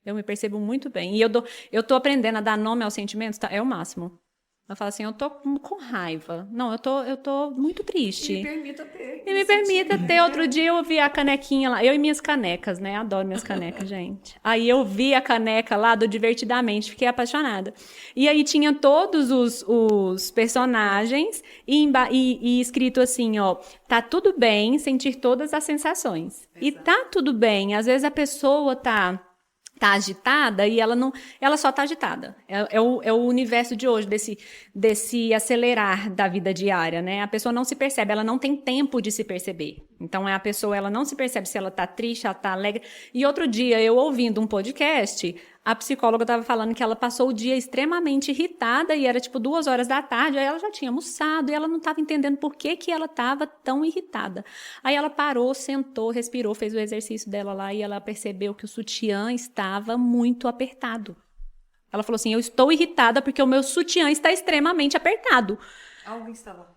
Eu me percebo muito bem. E eu tô aprendendo a dar nome aos sentimentos, tá? É o máximo. Eu falo assim, eu tô com raiva. Não, eu tô muito triste. E me permita ter. Outro dia eu vi a canequinha lá. Eu e minhas canecas, né? Adoro minhas canecas, gente. Aí eu vi a caneca lá do Divertidamente. Fiquei apaixonada. E aí tinha todos os personagens e escrito assim, ó. Tá tudo bem sentir todas as sensações. Exato. E tá tudo bem. Às vezes a pessoa tá agitada e ela só tá agitada. É o universo de hoje, desse acelerar da vida diária, né? A pessoa não se percebe, ela não tem tempo de se perceber. Então, a pessoa, ela não se percebe se ela tá triste, ela tá alegre. E outro dia, eu ouvindo um podcast, a psicóloga estava falando que ela passou o dia extremamente irritada e era tipo 2 horas da tarde, aí ela já tinha almoçado e ela não estava entendendo por que ela estava tão irritada. Aí ela parou, sentou, respirou, fez o exercício dela lá e ela percebeu que o sutiã estava muito apertado. Ela falou assim, eu estou irritada porque o meu sutiã está extremamente apertado. Algo estava...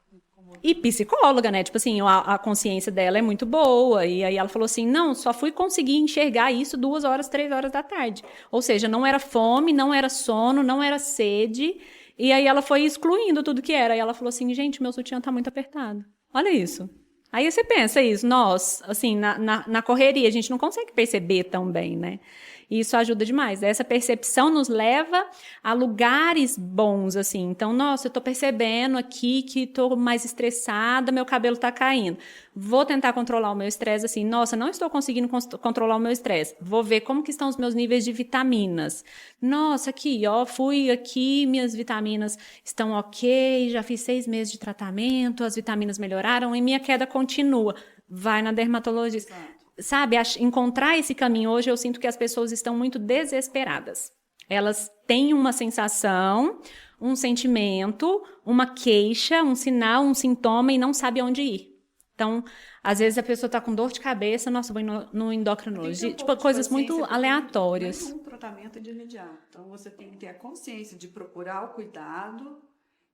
E psicóloga, né? Tipo assim, a consciência dela é muito boa. E aí ela falou assim, não, só fui conseguir enxergar isso 2 horas, 3 horas da tarde. Ou seja, não era fome, não era sono, não era sede. E aí ela foi excluindo tudo que era. E ela falou assim, gente, meu sutiã tá muito apertado. Olha isso. Aí você pensa isso, nós, assim, na correria, a gente não consegue perceber tão bem, né? E isso ajuda demais. Essa percepção nos leva a lugares bons, assim. Então, nossa, eu tô percebendo aqui que tô mais estressada, meu cabelo tá caindo. Vou tentar controlar o meu estresse, assim. Nossa, não estou conseguindo controlar o meu estresse. Vou ver como que estão os meus níveis de vitaminas. Nossa, aqui, ó, fui aqui, minhas vitaminas estão ok, já fiz 6 meses de tratamento, as vitaminas melhoraram e minha queda continua. Vai na dermatologista. Sabe, encontrar esse caminho hoje, eu sinto que as pessoas estão muito desesperadas. Elas têm uma sensação, um sentimento, uma queixa, um sinal, um sintoma e não sabe aonde ir. Então, às vezes a pessoa está com dor de cabeça, nossa, vou no endocrinologista, tipo, coisas muito aleatórias. Não é um tratamento de imediato. Então, você tem que ter a consciência de procurar o cuidado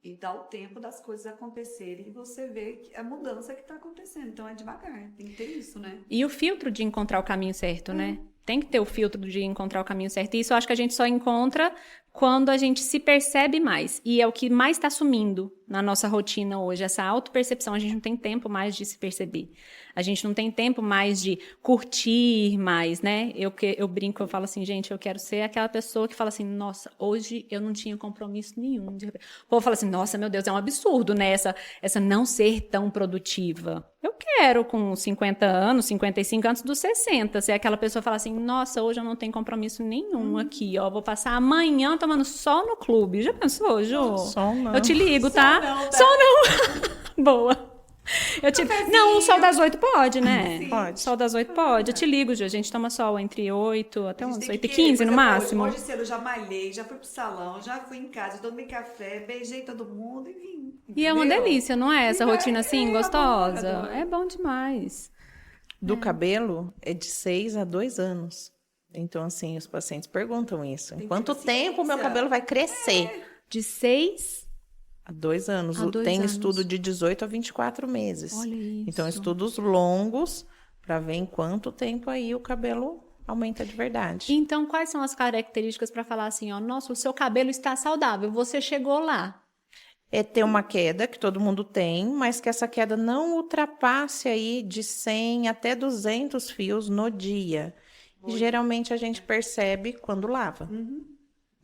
e dar o tempo das coisas acontecerem e você vê a mudança que está acontecendo. Então, é devagar, tem que ter isso, né? E o filtro de encontrar o caminho certo, né? Tem que ter o filtro de encontrar o caminho certo. E isso eu acho que a gente só encontra quando a gente se percebe mais. E é o que mais está sumindo na nossa rotina hoje. Essa autopercepção, a gente não tem tempo mais de se perceber. A gente não tem tempo mais de curtir mais, né? Eu brinco, eu falo assim, gente, eu quero ser aquela pessoa que fala assim, nossa, hoje eu não tinha compromisso nenhum. De repente. O povo fala assim, nossa, meu Deus, é um absurdo, né? Essa não ser tão produtiva. Eu quero, com 50 anos, 55 antes dos 60, ser aquela pessoa que fala assim, nossa, hoje eu não tenho compromisso nenhum aqui, ó, vou passar amanhã tomando sol no clube. Já pensou, Ju? Sol não. Eu te ligo, tá? Não, tá? Sol não. Boa. Não, o sol das 8 pode, né? Sim. Pode. Sol das 8 pode. Eu te ligo, Ju. A gente toma sol entre 8 até umas 8 e que, 15 no por exemplo, máximo. Hoje cedo eu já malhei, já fui pro salão, já fui em casa, tomei café, beijei todo mundo e vim. E é uma entendeu? delícia, não é? Essa rotina assim, gostosa? adoro. É bom demais. Do cabelo é de 6 a 2 anos. Então, assim, os pacientes perguntam isso. Em quanto tempo o meu cabelo vai crescer? De 6 Há 2 anos. Há 2 Tem anos. estudo de 18 a 24 meses. Olha isso. Então, estudos longos para ver em quanto tempo aí o cabelo aumenta de verdade. Então, quais são as características para falar assim, ó, nossa, o seu cabelo está saudável, você chegou lá. É ter uma queda, que todo mundo tem, mas que essa queda não ultrapasse aí de 100 até 200 fios no dia. E, geralmente a gente percebe quando lava.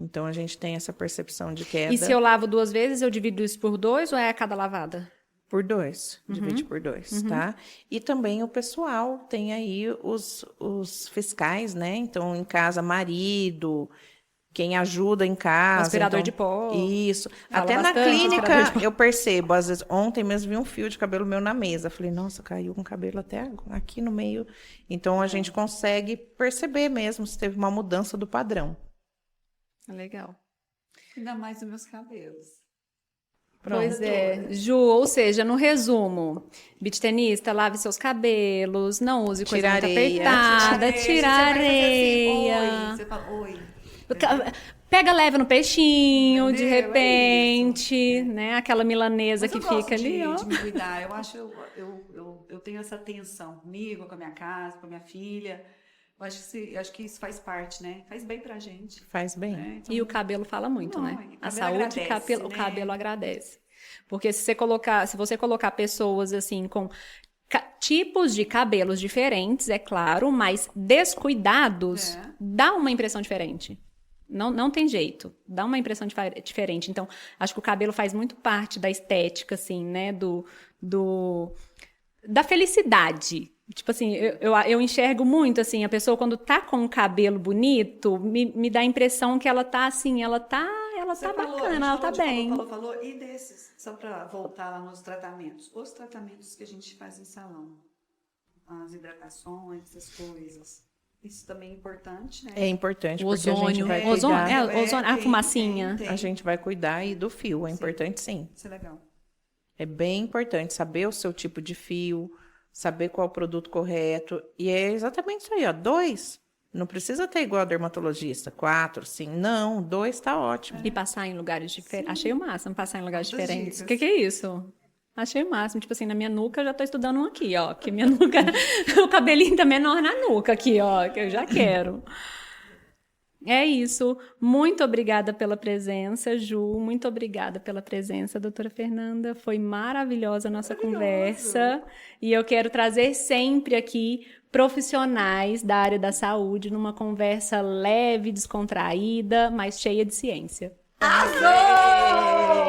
Então, a gente tem essa percepção de queda. E se eu lavo 2 vezes, eu divido isso por 2 ou é a cada lavada? Por 2, divide por 2, tá? E também o pessoal tem aí os fiscais, né? Então, em casa, marido, quem ajuda em casa. O aspirador então, de pó. Isso. Fala Até na bastante, clínica aspirador de pó. eu percebo. Às vezes, ontem mesmo vi um fio de cabelo meu na mesa. Falei, nossa, caiu um cabelo até aqui no meio. Então, a gente consegue perceber mesmo se teve uma mudança do padrão. Legal. Ainda mais os meus cabelos. Pois é, Ju, ou seja, no resumo, beach tenista, lave seus cabelos, não use coisa Tira muito areia. apertada, tira areia. Você fala, oi. Pega leve no peixinho, de Entendeu? É repente, isso. né? Aquela milanesa Mas que eu gosto fica ali, ó. de me cuidar. Eu acho, eu tenho essa atenção comigo, com a minha casa, com a minha filha. Eu acho que isso faz parte, né? Faz bem pra gente. Faz bem. Né? Então, E o cabelo fala muito, Não, né? o cabelo A saúde, agradece, o né? cabelo agradece. Porque se você colocar pessoas assim com tipos de cabelos diferentes, é claro, mas descuidados, dá uma impressão diferente. Não tem jeito, dá uma impressão diferente. Então, acho que o cabelo faz muito parte da estética, assim, né? Da felicidade. Tipo assim, eu enxergo muito, assim, a pessoa quando tá com um cabelo bonito, me dá a impressão que ela tá, assim, ela tá bacana, ela tá bem. Falou. E desses, só para voltar lá nos tratamentos. Os tratamentos que a gente faz em salão. As hidratações, essas coisas. Isso também é importante, né? É importante, O porque a gente ozônio, vai ozônio, cuidar. a fumacinha. Tem. A gente vai cuidar aí do fio, é Sim. importante sim. Isso é legal. É bem importante saber o seu tipo de fio, saber qual é o produto correto. E é exatamente isso aí, ó. 2, não precisa ter igual a dermatologista. 4, 5, não, 2 tá ótimo. E passar em lugares diferentes. Achei o máximo passar em lugares Muitas diferentes. O dicas. que é isso? Achei o máximo. Tipo assim, na minha nuca eu já tô estudando um aqui, ó. Que minha nuca, o cabelinho tá menor na nuca aqui, ó. Que eu já quero. É isso. Muito obrigada pela presença, Ju. Muito obrigada pela presença, doutora Fernanda. Foi maravilhosa a nossa conversa. E eu quero trazer sempre aqui profissionais da área da saúde numa conversa leve, descontraída, mas cheia de ciência. Arrasou!